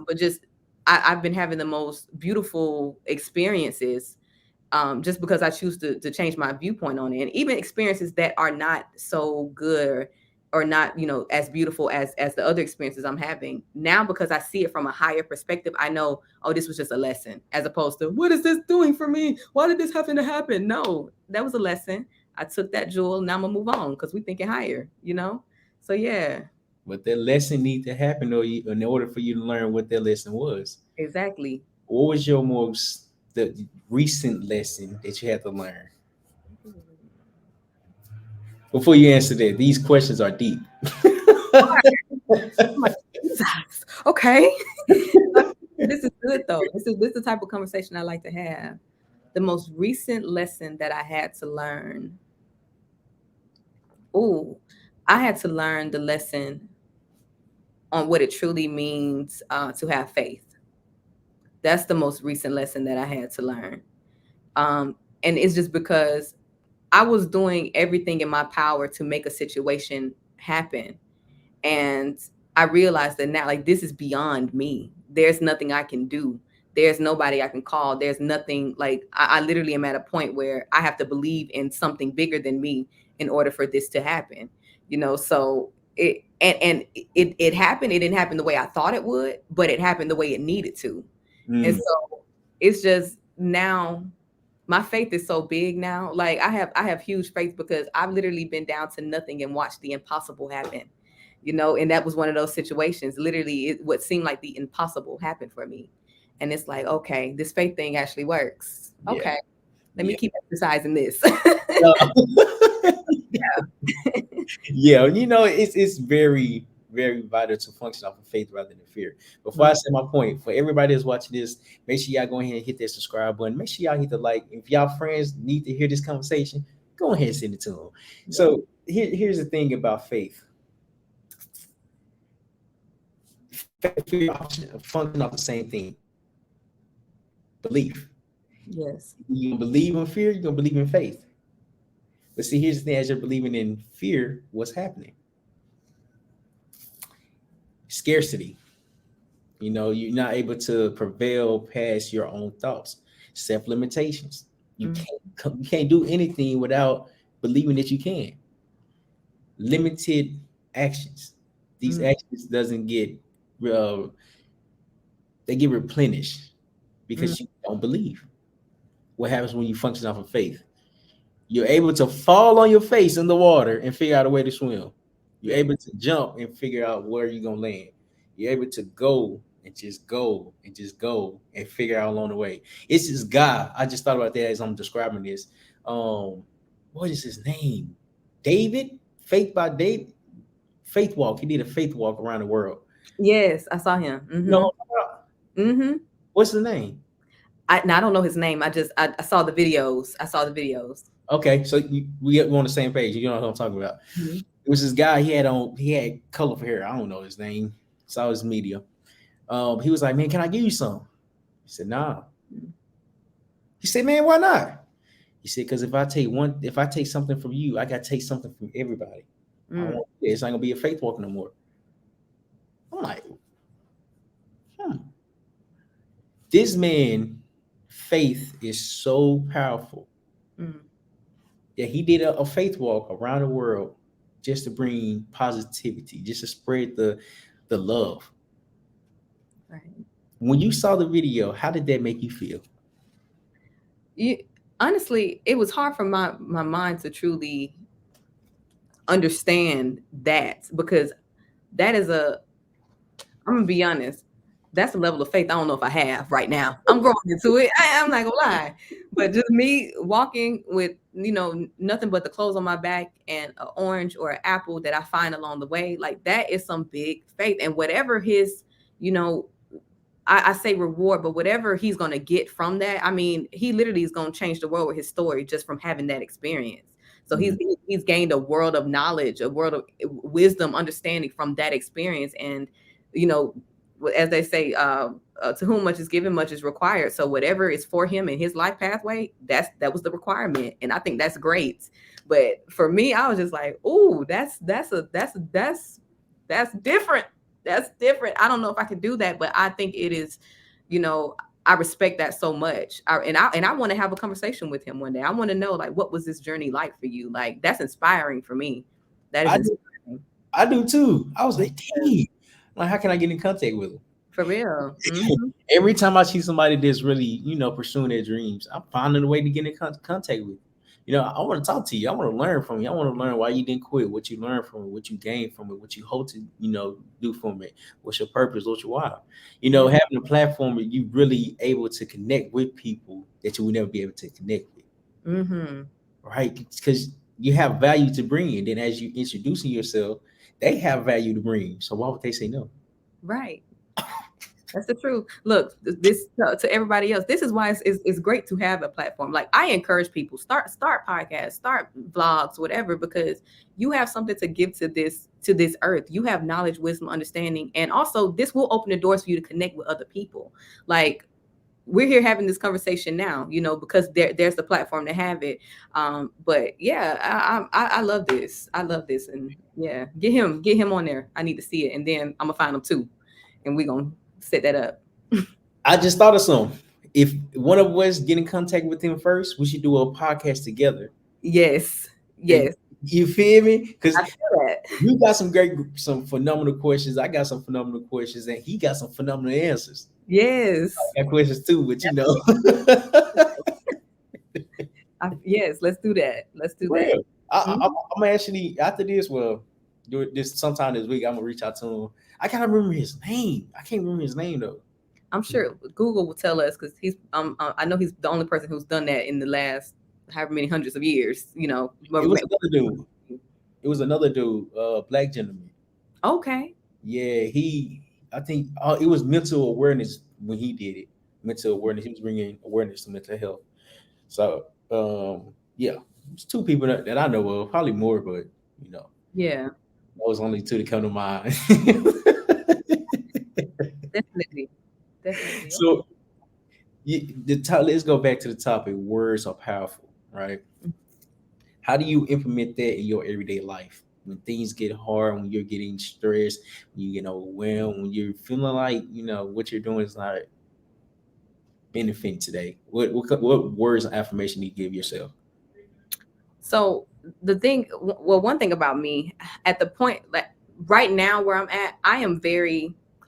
Speaker 1: But just I've been having the most beautiful experiences, just because I choose to change my viewpoint on it, and even experiences that are not so good or not as beautiful as the other experiences I'm having now, because I see it from a higher perspective. I know, oh, this was just a lesson, as opposed to what is this doing for me? Why did this happen to happen? No, that was a lesson. I took that jewel. Now I'm gonna move on because we thinking higher. So yeah,
Speaker 2: But that lesson need to happen, or in order for you to learn what that lesson was.
Speaker 1: exactly.
Speaker 2: What was your most the recent lesson that you had to learn? Before you answer that, these questions are deep.
Speaker 1: I'm like, Jesus. Okay. This is good though. This is the type of conversation I like to have. The most recent lesson that I had to learn. Oh, I had to learn the lesson on what it truly means to have faith. That's the most recent lesson that I had to learn. And it's just because I was doing everything in my power to make a situation happen. And I realized that now, like, this is beyond me. There's nothing I can do. There's nobody I can call. There's nothing, like, I literally am at a point where I have to believe in something bigger than me in order for this to happen. So it happened. It didn't happen the way I thought it would, but it happened the way it needed to. And
Speaker 2: Mm,
Speaker 1: so it's just now my faith is so big now. Like I have huge faith because I've literally been down to nothing and watched the impossible happen. And that was one of those situations. Literally, what seemed like the impossible happened for me. And it's like, okay, this faith thing actually works.
Speaker 2: yeah,
Speaker 1: Okay, let me
Speaker 2: yeah.
Speaker 1: keep exercising this.
Speaker 2: Yeah, it's very, very vital to function off of faith rather than fear. Before I
Speaker 1: Mhm.
Speaker 2: say my point, for everybody that's watching this, make sure y'all go ahead and hit that subscribe button. Make sure y'all hit the like. If y'all friends need to hear this conversation, go ahead and send it to them.
Speaker 1: Yeah.
Speaker 2: So here's the thing about faith. Faith and fear function off the same thing. Belief.
Speaker 1: Yes.
Speaker 2: You gonna believe in fear, you're gonna believe in faith. But see, here's the thing: as you're believing in fear, what's happening? Scarcity. You're not able to prevail past your own thoughts, self limitations. You
Speaker 1: Mm,
Speaker 2: can't do anything without believing that you can. Limited actions. These
Speaker 1: mm,
Speaker 2: actions doesn't get uh, they get replenished
Speaker 1: mm,
Speaker 2: because you don't believe. What happens when you function off of faith? You're able to fall on your face in the water and figure out a way to swim. You're
Speaker 1: yeah.
Speaker 2: able to jump and figure out where you're gonna land. You're able to go and just go and figure out along the way. It's this guy. I just thought about that as I'm describing this. What is his name? David? Faith by David. Faith walk. He did a faith walk around the world.
Speaker 1: Yes, I saw him.
Speaker 2: You know,
Speaker 1: Mm-hmm.
Speaker 2: what's the name?
Speaker 1: I don't know his name. I saw the videos. I saw the videos.
Speaker 2: Okay, so we're on the same page. You know what I'm talking about.
Speaker 1: Mhm.
Speaker 2: It was this guy. He had colorful hair. I don't know his name. Saw his media. He was like, "Man, can I give you some?" He said, "Nah." He said, "Man, why not?" He said, "Because if I take something from you, I got to take something from everybody. I don't
Speaker 1: Mm,
Speaker 2: want it's not gonna be a faith walk no more." I'm like, hmm. This man, faith is so powerful
Speaker 1: mm,
Speaker 2: that he did a faith walk around the world just to bring positivity, just to spread the love.
Speaker 1: right.
Speaker 2: When you saw the video, how did that make you feel?
Speaker 1: you, honestly, it was hard for my mind to truly understand that, because that is a, I'm gonna be honest, that's a level of faith I don't know if I have right now. I'm growing into it. I'm not gonna lie, but just me walking with, nothing but the clothes on my back and an orange or an apple that I find along the way, like that is some big faith. And whatever his, you know, I say reward, but whatever he's gonna get from that, I mean, he literally is gonna change the world with his story just from having that experience. So
Speaker 2: Mhm.
Speaker 1: he's gained a world of knowledge, a world of wisdom, understanding from that experience. And you know, as they say, to whom much is given, much is required. So whatever is for him in his life pathway, that was the requirement, and I think that's great. But for me, I was just like, "Ooh, that's different. That's different. I don't know if I could do that, but I think it is, you know, I respect that so much. I want to have a conversation with him one day. I want to know, like, what was this journey like for you? Like, that's inspiring for me. That is
Speaker 2: I do,
Speaker 1: inspiring.
Speaker 2: I do too. I was
Speaker 1: Yeah,
Speaker 2: like, dang, like, how can I get in contact with him?
Speaker 1: for real. Hmm.
Speaker 2: Every time I see somebody that's really, pursuing their dreams, I'm finding a way to get in contact with. I want to talk to you. I want to learn from you. I want to learn why you didn't quit, what you learned from it, what you gained from it, what you hope to, do from it. What's your purpose? What's your why?
Speaker 1: Yeah.
Speaker 2: Having a platform where you really able to connect with people that you would never be able to connect with,
Speaker 1: Hmm.
Speaker 2: right? Because you have value to bring, and then as you introducing yourself, they have value to bring. So why would they say no?
Speaker 1: Right. That's the truth. Look, this to everybody else. This is why it's great to have a platform. Like, I encourage people, start podcasts, start vlogs, whatever, because you have something to give to this earth. You have knowledge, wisdom, understanding, and also this will open the doors for you to connect with other people. Like, we're here having this conversation now, because there's the platform to have it. But yeah, I love this. I love this, and yeah, get him on there. I need to see it, and then I'm gonna find him too, and we're gonna set that up.
Speaker 2: I just thought of something. If one of us get in contact with him first, we should do a podcast together.
Speaker 1: Yes,
Speaker 2: And
Speaker 1: yes,
Speaker 2: you feel me? Because
Speaker 1: I feel that.
Speaker 2: you got some phenomenal questions. I got some phenomenal questions, and he got some phenomenal answers.
Speaker 1: Yes,
Speaker 2: I got questions too, but
Speaker 1: yes. Let's do that. Let's do that.
Speaker 2: real.
Speaker 1: Mhm.
Speaker 2: I'm actually after this. Well, do it this sometime this week. I'm gonna reach out to him. I gotta remember his name. I can't remember his name though.
Speaker 1: I'm sure Google will tell us, because I know he's the only person who's done that in the last however many hundreds of years.
Speaker 2: It was another dude. It was another dude, black gentleman.
Speaker 1: Okay.
Speaker 2: Yeah, I think it was mental awareness when he did it. Mental awareness. He was bringing awareness to mental health. So, yeah, it's two people that I know of, probably more, but you know,
Speaker 1: Yeah.
Speaker 2: those only two that come to mind.
Speaker 1: Definitely. Definitely.
Speaker 2: So, let's go back to the topic. Words are powerful, right?
Speaker 1: Okay.
Speaker 2: How do you implement that in your everyday life? When things get hard, when you're getting stressed, when you get overwhelmed, when you're feeling like what you're doing is not benefiting today. What words of affirmation do you give yourself?
Speaker 1: So well, one thing about me, at the point, like right now where I'm at, I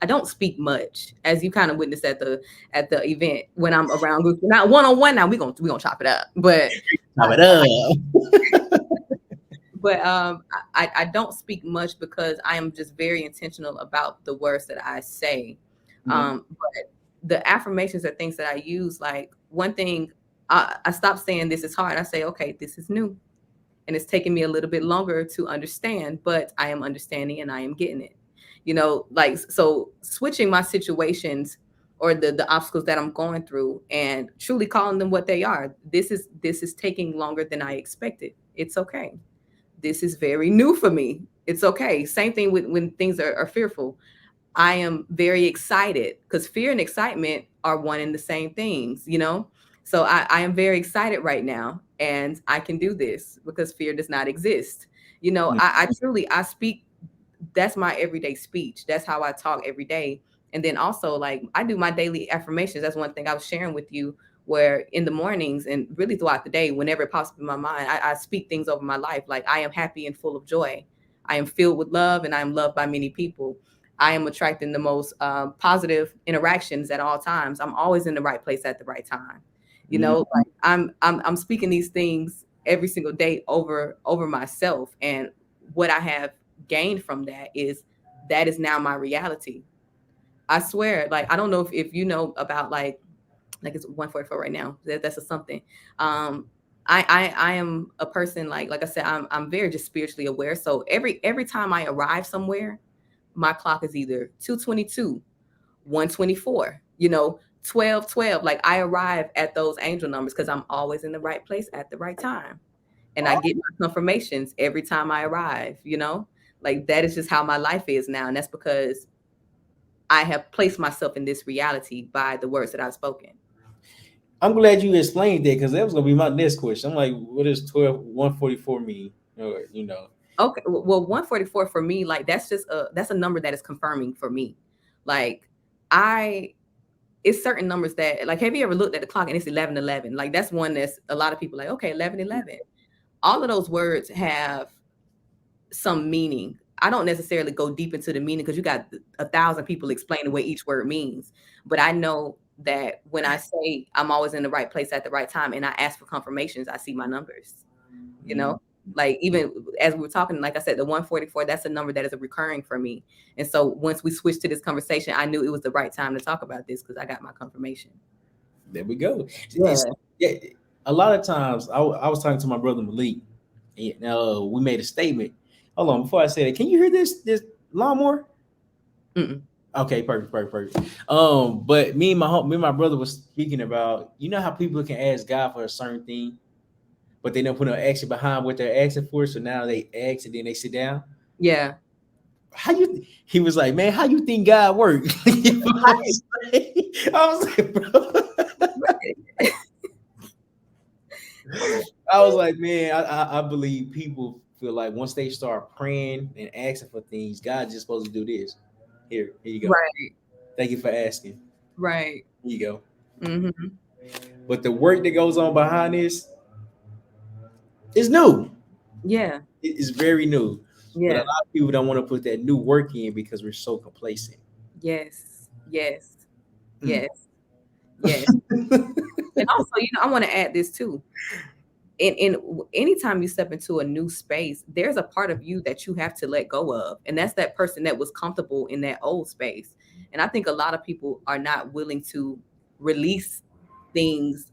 Speaker 1: don't speak much, as you kind of witnessed at the event when I'm around groups. Not one on one. Now we gonna chop it up, but
Speaker 2: Top it up.
Speaker 1: I don't speak much because I am just very intentional about the words that I say.
Speaker 2: Mhm.
Speaker 1: But the affirmations are things that I use. Like, one thing, I stopped saying this is hard. I say, okay, this is new, and it's taking me a little bit longer to understand, but I am understanding and I am getting it. Like, so switching my situations or the obstacles that I'm going through and truly calling them what they are. This is taking longer than I expected. It's okay. This is very new for me. It's okay. Same thing with when things are fearful. I am very excited, because fear and excitement are one and the same things. So I am very excited right now, and I can do this because fear does not exist. I truly, I speak, that's my everyday speech. That's how I talk every day. And then also, like, I do my daily affirmations. That's one thing I was sharing with you, where in the mornings and really throughout the day, whenever it pops up in my mind, I speak things over my life. Like, I am happy and full of joy. I am filled with love, and I am loved by many people. I am attracting the most positive interactions at all times. I'm always in the right place at the right time. You know, like I'm speaking these things every single day over myself, and what I have gained from that is now my reality. I swear, like I don't know if you know about like it's 144 right now. That's a something. Um, I am a person like I said, I'm very just spiritually aware. So every time I arrive somewhere, my clock is either 222, 124, 1212. Like I arrive at those angel numbers because I'm always in the right place at the right time. And I get my confirmations every time I arrive. Like that is just how my life is now. And that's because I have placed myself in this reality by the words that I've spoken.
Speaker 2: I'm glad you explained that because that was gonna be my next question. I'm like, what does 144 mean? Or
Speaker 1: Okay, well, 144 for me, like that's a number that is confirming for me. Like I it's certain numbers that like have you ever looked at the clock and it's 11:11? Like that's one that's a lot of people like, okay, 11:11. All of those words have some meaning. I don't necessarily go deep into the meaning because you got 1,000 people explaining what each word means. But I know that when I say I'm always in the right place at the right time and I ask for confirmations, I see my numbers, you
Speaker 2: Mm,
Speaker 1: know? Like even as we were talking, like I said, the 144, that's a number that is a recurring for me. And so once we switched to this conversation, I knew it was the right time to talk about this because I got my confirmation.
Speaker 2: there we go. It's,
Speaker 1: Yeah.
Speaker 2: yeah, a lot of times I was talking to my brother Malik, and we made a statement. Hold on, before I say that, can you hear this lawnmower?
Speaker 1: Mm-mm.
Speaker 2: Okay, perfect, perfect, perfect. But me and my brother was speaking about, how people can ask God for a certain thing, but they don't put no action behind what they're asking for. So now they ask and then they sit down.
Speaker 1: Yeah.
Speaker 2: He was like, man, how you think God works? I was like, bro. I was like, man, I believe people feel like once they start praying and asking for things, God's just supposed to do this. Here you go.
Speaker 1: Right.
Speaker 2: Thank you for asking.
Speaker 1: Right.
Speaker 2: Here you go.
Speaker 1: Hmm.
Speaker 2: But the work that goes on behind this is new.
Speaker 1: Yeah.
Speaker 2: It is very new. But a
Speaker 1: Yeah.
Speaker 2: lot of people don't want to put that new work in because we're so complacent.
Speaker 1: Yes. Yes.
Speaker 2: Mm.
Speaker 1: Yes. Yes. And also, I want to add this too. Anytime you step into a new space, there's a part of you that you have to let go of, and that's that person that was comfortable in that old space. And I think a lot of people are not willing to release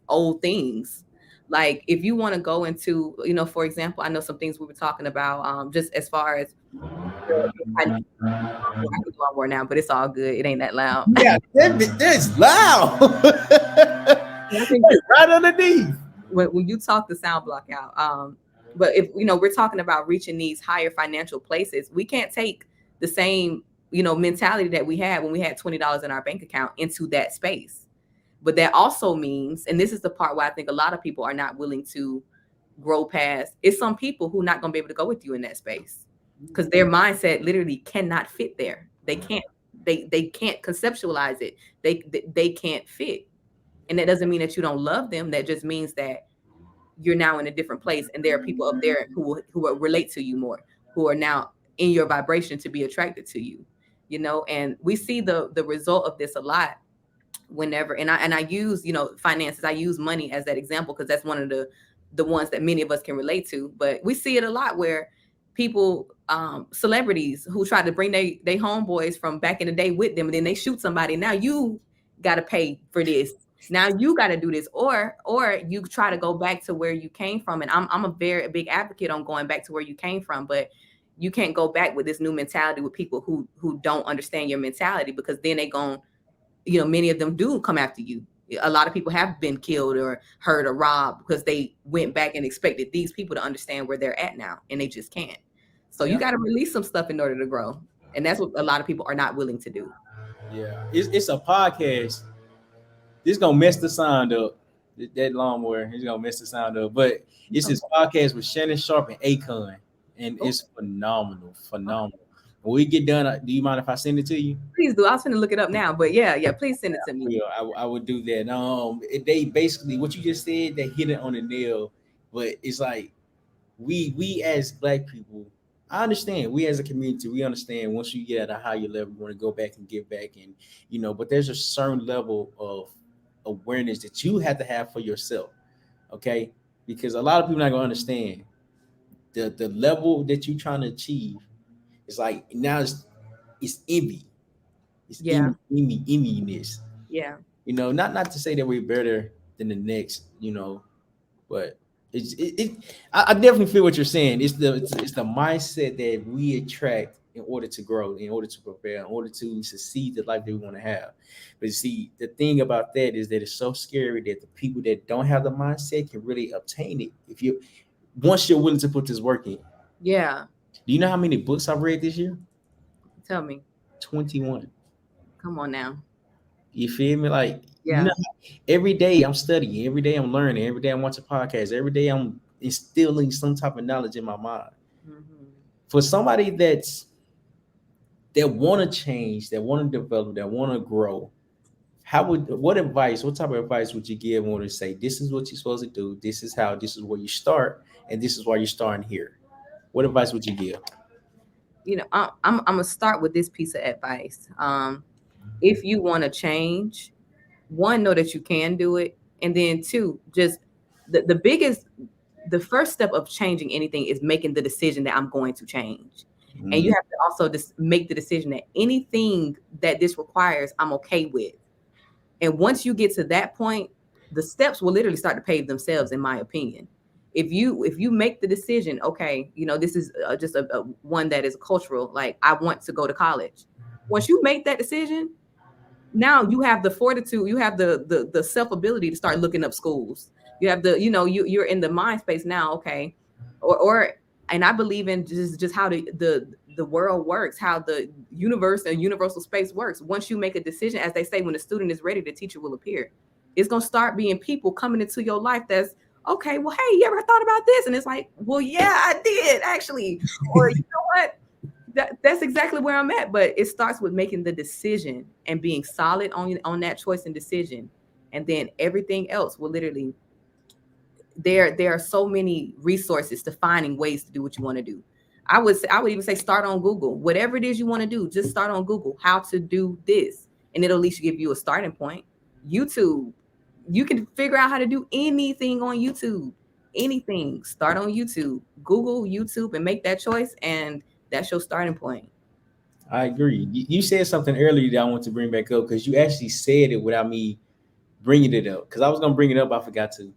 Speaker 1: old things. Like if you want to go into, for example, I know some things we were talking about, just as far as I can do more now, but it's all good. It ain't that loud.
Speaker 2: Yeah, that's loud.
Speaker 1: And I think
Speaker 2: Right underneath.
Speaker 1: when you talk the sound block out. But if we're talking about reaching these higher financial places, we can't take the same mentality that we had when we had $20 in our bank account into that space. But that also means, and this is the part where I think a lot of people are not willing to grow past, it's some people who are not going to be able to go with you in that space because their mindset literally cannot fit there. They can't. They can't conceptualize it. They can't fit. And that doesn't mean that you don't love them. That just means that you're now in a different place, and there are people up there who will relate to you more, who are now in your vibration to be attracted to you. And we see the result of this a lot whenever, and I use finances, I use money as that example because that's one of the ones that many of us can relate to. But we see it a lot where people, celebrities who try to bring they homeboys from back in the day with them, and then they shoot somebody. Now you got to pay for this. Now you got to do this, or you try to go back to where you came from. And I'm a very big advocate on going back to where you came from, but you can't go back with this new mentality with people who don't understand your mentality, because then they gon' many of them do come after you. A lot of people have been killed or hurt or robbed because they went back and expected these people to understand where they're at now, and they just can't. So you
Speaker 2: Yeah.
Speaker 1: got to release some stuff in order to grow. And that's what a lot of people are not willing to do.
Speaker 2: Yeah. It's a podcast. This gonna mess the sound up. That lawnmower is gonna mess the sound up. But it's
Speaker 1: Okay.
Speaker 2: his podcast with Shannon Sharp and Akon, and
Speaker 1: Oh,
Speaker 2: it's phenomenal,
Speaker 1: okay.
Speaker 2: phenomenal. When we get done, do you mind if I send it to you?
Speaker 1: Please do. I was going to look it up now, but yeah, yeah, please send it to me.
Speaker 2: Will. I would do that. They basically what you just said. They hit it on the nail. But it's like we as black people, I understand. We as a community, we understand. Once you get at a higher level, you want to go back and give back, and but there's a certain level awareness that you have to have for yourself. Okay, because a lot of people not gonna understand the level that you're trying to achieve. It's like now it's envy. It's
Speaker 1: Yeah.
Speaker 2: enviness.
Speaker 1: Yeah.
Speaker 2: Not to say that we're better than the next, but I definitely feel what you're saying. It's the mindset that we attract in order to grow, in order to prepare, in order to succeed the life that we want to have. But you see, the thing about that is that it's so scary that the people that don't have the mindset can really obtain it. If you Once you're willing to put this work in.
Speaker 1: Yeah.
Speaker 2: Do you know how many books I've read this year?
Speaker 1: Tell me.
Speaker 2: 21.
Speaker 1: Come on now.
Speaker 2: You feel me? Like,
Speaker 1: Yeah.
Speaker 2: every day I'm studying, every day I'm learning, every day I'm watching podcasts, every day I'm instilling some type of knowledge in my mind.
Speaker 1: Hmm.
Speaker 2: For somebody that want to change, that want to develop, that want to grow, what type of advice would you give when to say this is what you're supposed to do, this is where you start, and this is why you're starting here? What advice would you give?
Speaker 1: I'm gonna start with this piece of advice. If you want to change, one, know that you can do it, and then two, just the first step of changing anything is making the decision that I'm going to change. And you
Speaker 2: Mm,
Speaker 1: have to also just make the decision that anything that this requires, I'm okay with. And once you get to that point, the steps will literally start to pave themselves, in my opinion. If you make the decision, okay, this is just a one that is cultural, like I want to go to college. Once you make that decision, now you have the fortitude, you have the self ability to start looking up schools. You have you're in the mind space now, okay, or and I believe in just how the world works, how the universe and universal space works. Once you make a decision, as they say, when the student is ready, the teacher will appear. It's going to start being people coming into your life that's okay. Well, hey, you ever thought about this? And it's like, well, yeah, I did actually. Or you know what, that's exactly where I'm at. But it starts with making the decision and being solid on that choice and decision, and then everything else will literally. There are so many resources to finding ways to do what you want to do. I would even say start on Google. Whatever it is you want to do, just start on Google. How to do this, and it'll at least give you a starting point. YouTube, you can figure out how to do anything on YouTube. Anything, start on YouTube. Google YouTube and make that choice, and that's your starting point.
Speaker 2: I agree. You said something earlier that I want to bring back up because you actually said it without me bringing it up. Because I was gonna bring it up, I forgot to.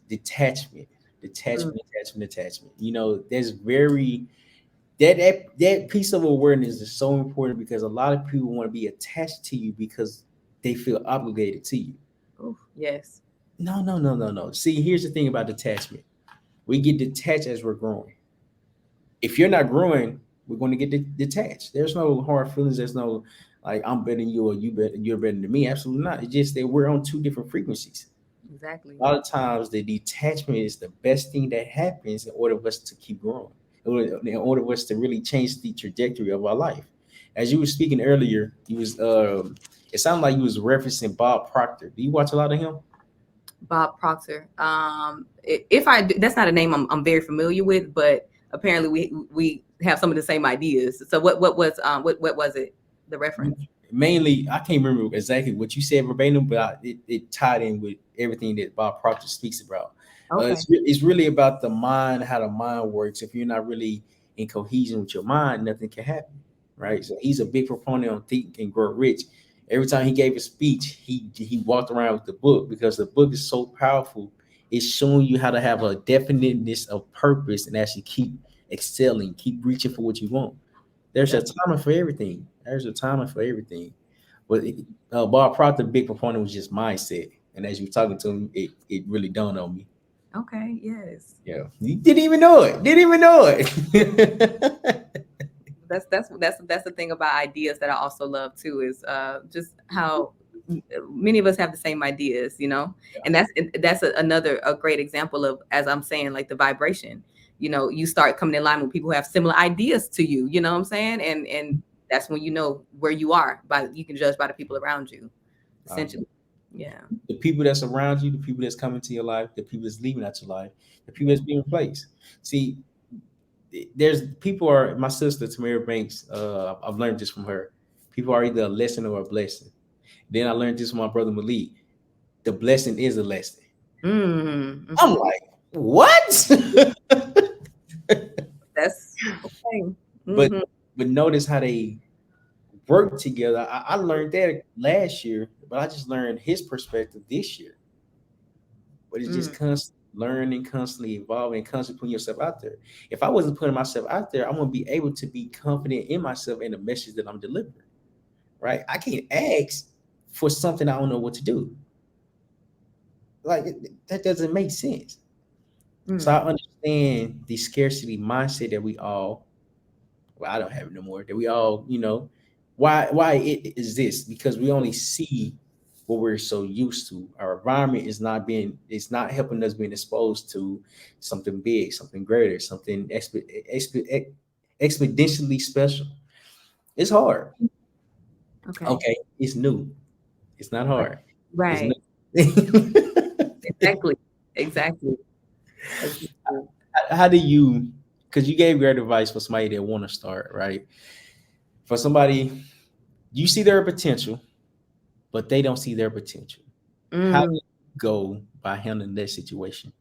Speaker 2: Detachment,
Speaker 1: Mm,
Speaker 2: detachment. There's very that piece of awareness is so important because a lot of people want to be attached to you because they feel obligated to you.
Speaker 1: oof, yes,
Speaker 2: No, no, no, no, no. See, here's the thing about detachment. We get detached as we're growing. If you're not growing, we're going to get detached. There's no hard feelings. There's no like I'm better than you or you're better than me. Absolutely not. It's just that we're on two different frequencies.
Speaker 1: exactly.
Speaker 2: A lot of times the detachment is the best thing that happens in order for us to keep growing, in order for us to really change the trajectory of our life. As you were speaking earlier, it sounded like you was referencing Bob Proctor. Do you watch a lot of him?
Speaker 1: Bob Proctor. If that's not a name I'm very familiar with, but apparently we have some of the same ideas. So what was it? The reference?
Speaker 2: Mainly, I can't remember exactly what you said verbatim, but it tied in with everything that Bob Proctor speaks about.
Speaker 1: Okay.
Speaker 2: It's really about the mind, how the mind works. If you're not really in cohesion with your mind, nothing can happen, right? So he's a big proponent on Think and Grow Rich. Every time he gave a speech, he walked around with the book because the book is so powerful. It's showing you how to have a definiteness of purpose and actually keep excelling, keep reaching for what you want. There's a
Speaker 1: That's
Speaker 2: timer for everything. There's a timer for everything. But Bob Proctor, big proponent was just mindset. And as you were talking to him, it really dawned on me.
Speaker 1: okay. Yes.
Speaker 2: Yeah, he didn't even know it. Didn't even know it.
Speaker 1: That's the thing about ideas that I also love too, is just how many of us have the same ideas, and that's another a great example of, as I'm saying, like the vibration. You start coming in line with people who have similar ideas to you. You know what I'm saying? And that's when you know where you are, by you can judge by the people around you, essentially. Yeah.
Speaker 2: The people that's around you, the people that's coming to your life, the people that's leaving out your life, the people that's being replaced. See, there's people my sister Tamara Banks. I've learned this from her. People are either a lesson or a blessing. Then I learned this from my brother Malik. The blessing is a lesson. I'm
Speaker 1: Mm-hmm.
Speaker 2: like, what?
Speaker 1: That's okay.
Speaker 2: but
Speaker 1: Mm-hmm.
Speaker 2: but notice how they work together. I learned that last year, but I just learned his perspective this year. But it's
Speaker 1: Mm.
Speaker 2: just constantly learning, constantly evolving, constantly putting yourself out there. If I wasn't putting myself out there, I'm gonna be able to be confident in myself and the message that I'm delivering. Right? I can't ask for something I don't know what to do. Like that doesn't make sense. So
Speaker 1: Mm.
Speaker 2: I understand the scarcity mindset that we all, well, I don't have it no more. That we all, why it exists, because we only see what we're so used to. Our environment is not being, it's not helping us being exposed to something big, something greater, something exponentially special. It's hard.
Speaker 1: Okay.
Speaker 2: Okay, it's new. It's not
Speaker 1: Right.
Speaker 2: hard. It's
Speaker 1: Right.
Speaker 2: new.
Speaker 1: Exactly. Exactly. Exactly.
Speaker 2: How do you, because you gave great advice for somebody that want to start, right? For somebody, you see their potential, but they don't see their potential. How do
Speaker 1: Mm.
Speaker 2: you go by handling that situation?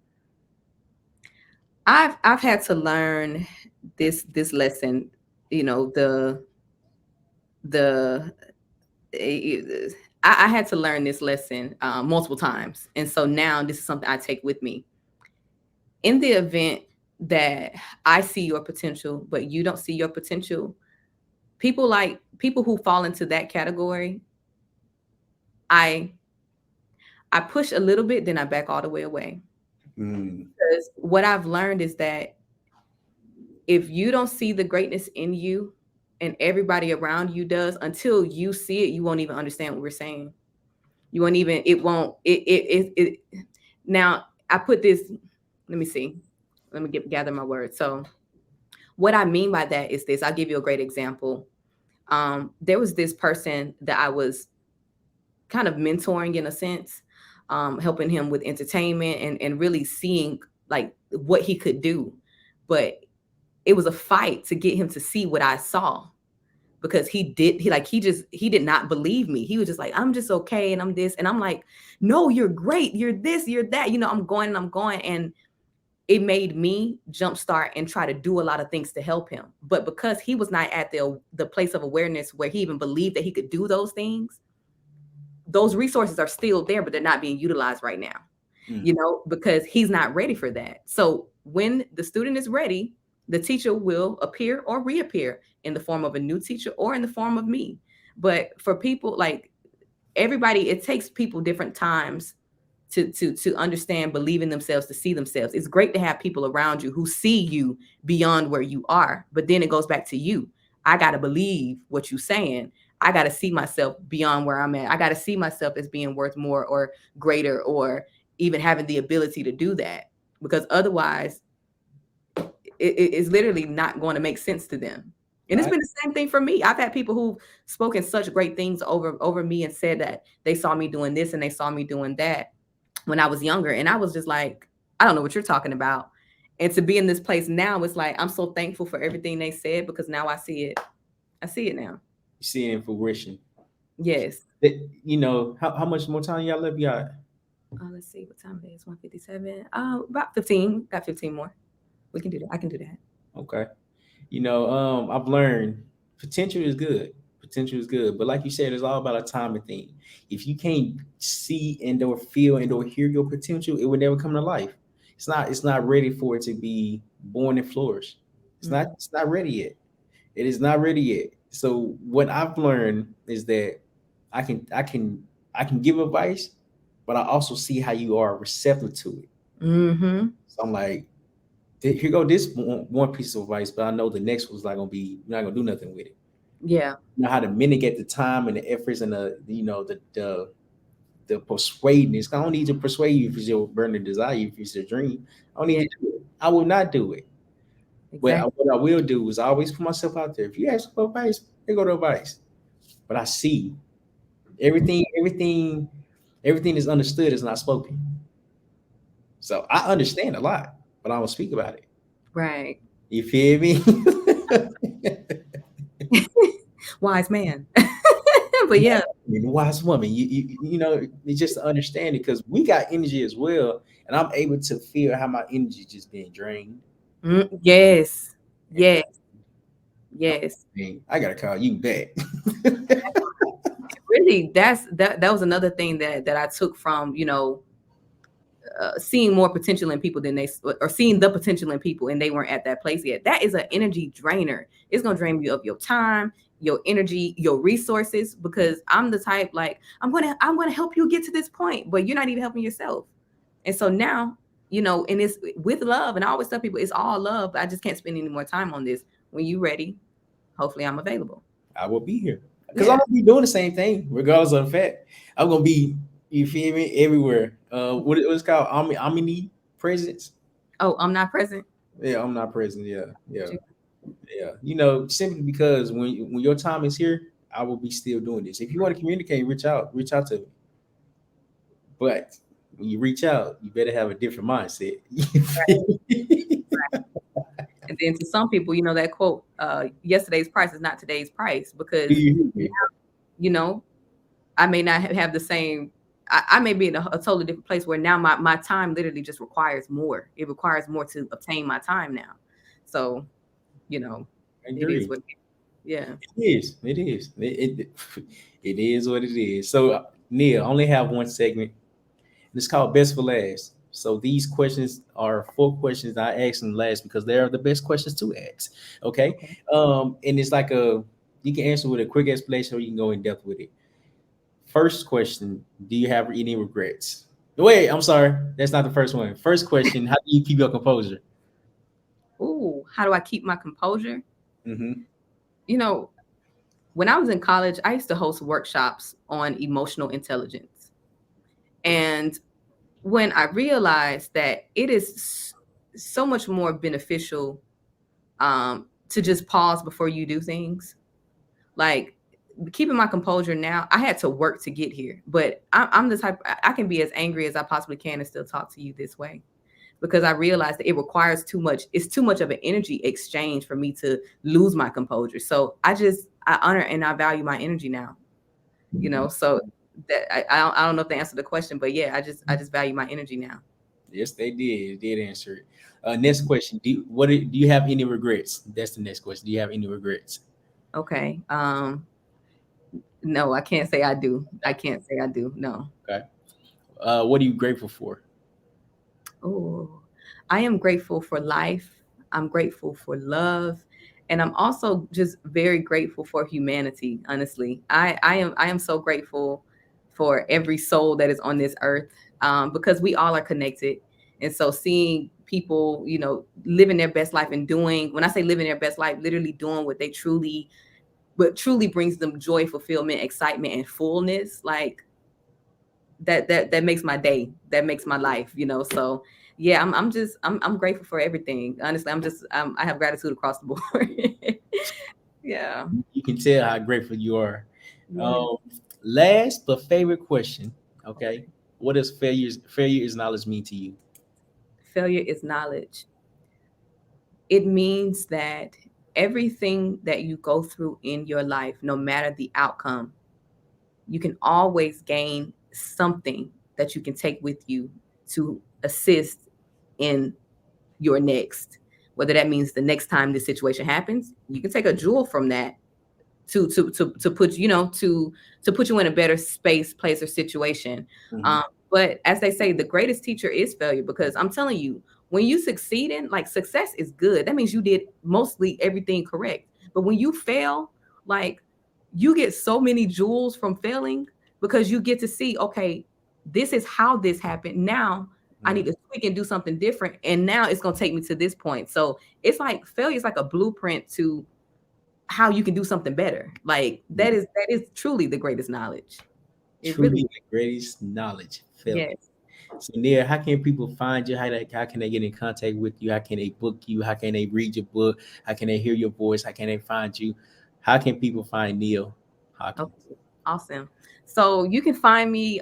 Speaker 1: I've had to learn this lesson. You know the eh, I had to learn this lesson multiple times, and so now this is something I take with me. In the event that I see your potential, but you don't see your potential, people who fall into that category, I I push a little bit, then I back all the way away.
Speaker 2: Mm,
Speaker 1: Because what I've learned is that if you don't see the greatness in you and everybody around you does, until you see it, you won't even understand what we're saying. You won't even, it won't, now I put this, let me see, let me gather my words. So, what I mean by that is this, I'll give you a great example. There was this person that I was kind of mentoring in a sense, helping him with entertainment and really seeing like what he could do. But it was a fight to get him to see what I saw, because he did not believe me. He was just like, I'm just okay and I'm this. And I'm like, no, you're great. You're this, you're that. I'm going and I'm going. And it made me jumpstart and try to do a lot of things to help him. But because he was not at the place of awareness where he even believed that he could do those things, those resources are still there, but they're not being utilized right now,
Speaker 2: mm.
Speaker 1: because he's not ready for that. So when the student is ready, the teacher will appear or reappear in the form of a new teacher or in the form of me. But for people like everybody, it takes people different times to understand, believe in themselves, to see themselves. It's great to have people around you who see you beyond where you are, but then it goes back to you. I got to believe what you're saying. I got to see myself beyond where I'm at. I got to see myself as being worth more or greater, or even having the ability to do that, because otherwise it's literally not going to make sense to them. And it's
Speaker 2: Right.
Speaker 1: been the same thing for me. I've had people who've spoken such great things over me and said that they saw me doing this and they saw me doing that when I was younger. And I was just like, I don't know what you're talking about. And to be in this place now, it's like I'm so thankful for everything they said, because now I see it. I see it now.
Speaker 2: You see it in fruition.
Speaker 1: Yes.
Speaker 2: How much more time y'all left? Y'all
Speaker 1: Let's see what time it is. 1:57. About 15. Got 15 more. We can do that. I can do that.
Speaker 2: okay? I've learned potential is good. Potential is good, but like you said, it's all about a timing thing. If you can't see and or feel and or hear your potential, it will never come to life. It's not ready for it to be born and flourish. It's not
Speaker 1: Mhm.
Speaker 2: it's not ready yet. It is not ready yet. So what I've learned is that I can I can I can give advice, but I also see how you are receptive to it.
Speaker 1: Mhm.
Speaker 2: So I'm like, here go this one piece of advice, but I know the next one's not gonna be, you're not gonna do nothing with it.
Speaker 1: Yeah.
Speaker 2: You know how to mitigate the time and the efforts and the persuading. I don't need to persuade you if it's your burning desire, if it's your dream. I don't need
Speaker 1: Yeah.
Speaker 2: to do it. I will not do it. But
Speaker 1: Exactly.
Speaker 2: what I will do is I always put myself out there. If you ask for advice, here go the advice. But I see everything is understood is not spoken. So I understand a lot, but I don't speak about it.
Speaker 1: Right.
Speaker 2: You feel me?
Speaker 1: Wise man. But yeah.
Speaker 2: woman, wise woman. You know, it's just to understand it because we got energy as well, and I'm able to feel how my energy just being drained.
Speaker 1: Yes.
Speaker 2: And
Speaker 1: Yes. Yes.
Speaker 2: man, I gotta call you back.
Speaker 1: Really, that was another thing that I took from, seeing more potential in people than or seeing the potential in people and they weren't at that place yet. That is an energy drainer. It's gonna drain you of your time, your energy, your resources. Because I'm the type, like, I'm gonna help you get to this point, but you're not even helping yourself. And so now, and it's with love. And I always tell people it's all love. But I just can't spend any more time on this. When you ready, hopefully I'm available.
Speaker 2: I will be here because I'm
Speaker 1: Yeah.
Speaker 2: gonna be doing the same thing, regardless of the fact. I'm gonna be, you feel me, everywhere. What's called omnipresence.
Speaker 1: Oh, I'm not present.
Speaker 2: Yeah, I'm not present. Yeah, yeah, yeah. You know, simply because when your time is here, I will be still doing this. If you want to communicate, reach out to me. But when you reach out, you better have a different mindset. You feel me?
Speaker 1: And then to some people, that quote, yesterday's price is not today's price.
Speaker 2: Do
Speaker 1: Because,
Speaker 2: you hear me?
Speaker 1: you know, I may not have the same, I may be in a totally different place where now my time literally just requires more. It requires more to obtain my time now. So, you know, it is
Speaker 2: Agree.
Speaker 1: what it is. Yeah.
Speaker 2: It is. It is. It is what it is. So, Neil, I only have one segment. It's called Best for Last. So these questions are 4 questions I asked them last because they are the best questions to ask. Okay.
Speaker 1: Okay.
Speaker 2: And it's like you can answer with a quick explanation or you can go in depth with it. First question: do you have any regrets? Wait, I'm sorry. That's not the first one. First question: how do you keep your composure?
Speaker 1: Ooh, how do I keep my composure?
Speaker 2: Mm-hmm.
Speaker 1: You know, when I was in college, I used to host workshops on emotional intelligence. And when I realized that it is so much more beneficial, to just pause before you do things. Like, keeping my composure now, I had to work to get here, but I'm the type, I can be as angry as I possibly can and still talk to you this way, because I realized that it requires too much. It's too much of an energy exchange for me to lose my composure. So I honor and I value my energy now. So that I don't know if they answered the question, but yeah, I just value my energy now.
Speaker 2: Yes, they did. They did answer it. Next question: do you have any regrets? That's the next question. Do you have any regrets?
Speaker 1: Okay. No, I can't say I do. I can't say I do. No.
Speaker 2: Okay. What are you grateful for?
Speaker 1: Oh, I am grateful for life. I'm grateful for love. And I'm also just very grateful for humanity, honestly. I am so grateful for every soul that is on this earth, because we all are connected. And so seeing people, living their best life and doing, when I say living their best life, literally doing what truly brings them joy, fulfillment, excitement, and fullness, like that makes my day, that makes my life. So yeah, I'm grateful for everything, honestly. I have gratitude across the board. Yeah.
Speaker 2: You can tell how grateful you are.
Speaker 1: Yeah.
Speaker 2: Um, Last but favorite question. Okay, what does failure is knowledge mean to you?
Speaker 1: Failure is knowledge. It means that everything that you go through in your life, no matter the outcome, you can always gain something that you can take with you to assist in your next. Whether that means the next time this situation happens, you can take a jewel from that to put to put you in a better space, place, or situation.
Speaker 2: Mhm.
Speaker 1: Um, but as they say, the greatest teacher is failure, because I'm telling you, when you succeed in, like, success is good. That means you did mostly everything correct. But when you fail, like, you get so many jewels from failing, because you get to see, okay, this is how this happened. Now I need
Speaker 2: Mhm.
Speaker 1: to tweak and do something different. And now it's going to take me to this point. So it's like failure is like a blueprint to how you can do something better. Like, that is truly the greatest knowledge. It really
Speaker 2: Truly
Speaker 1: is.
Speaker 2: the greatest knowledge. Failure.
Speaker 1: Yes.
Speaker 2: So, Nia, how can people find you? How can they get in contact with you? How can they book you? How can they read your book? How can they hear your voice? How can they find you? How can people find Neil Hawkins?
Speaker 1: Okay. Awesome. So you can find me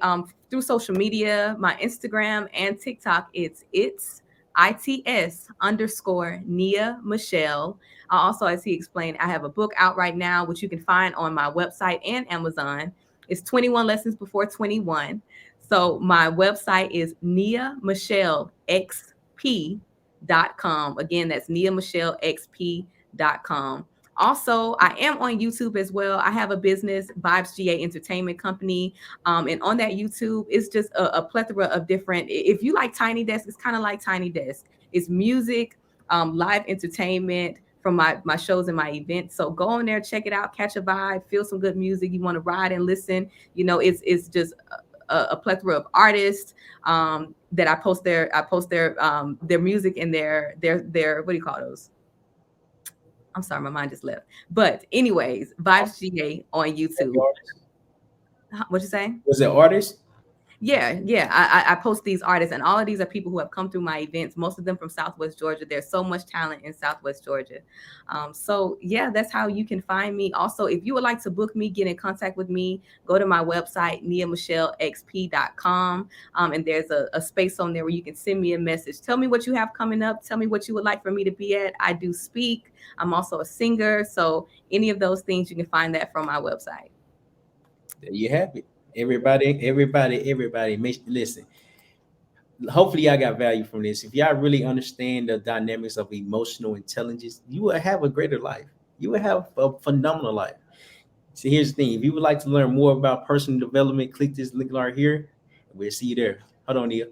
Speaker 1: through social media, my Instagram and TikTok. It's Nia Michelle. I also, as he explained, I have a book out right now, which you can find on my website and Amazon. It's 21 lessons before 21. So my website is niamichelleXP.com. Again, that's niamichelleXP.com. Also, I am on YouTube as well. I have a business, Vibes GA Entertainment Company. And on that YouTube, it's just a plethora of different. If you like Tiny Desk, it's kind of like Tiny Desk. It's music, live entertainment from my shows and my events. So go on there, check it out, catch a vibe, feel some good music. You want to ride and listen. It's just a plethora of artists that I post their music and their what do you call those? I'm sorry, my mind just left. But anyways, Vibes GA on YouTube. What you say?
Speaker 2: Was it artist?
Speaker 1: Yeah. I post these artists, and all of these are people who have come through my events. Most of them from Southwest Georgia. There's so much talent in Southwest Georgia. So yeah, that's how you can find me. Also, if you would like to book me, get in contact with me. Go to my website, niamichelleXP.com, and there's a space on there where you can send me a message. Tell me what you have coming up. Tell me what you would like for me to be at. I do speak. I'm also a singer, so any of those things you can find that from my website.
Speaker 2: There you have it. Everybody. Listen. Hopefully, y'all got value from this. If y'all really understand the dynamics of emotional intelligence, you will have a greater life. You will have a phenomenal life. So here's the thing: if you would like to learn more about personal development, click this link right here. We'll see you there. Hold on, Nia.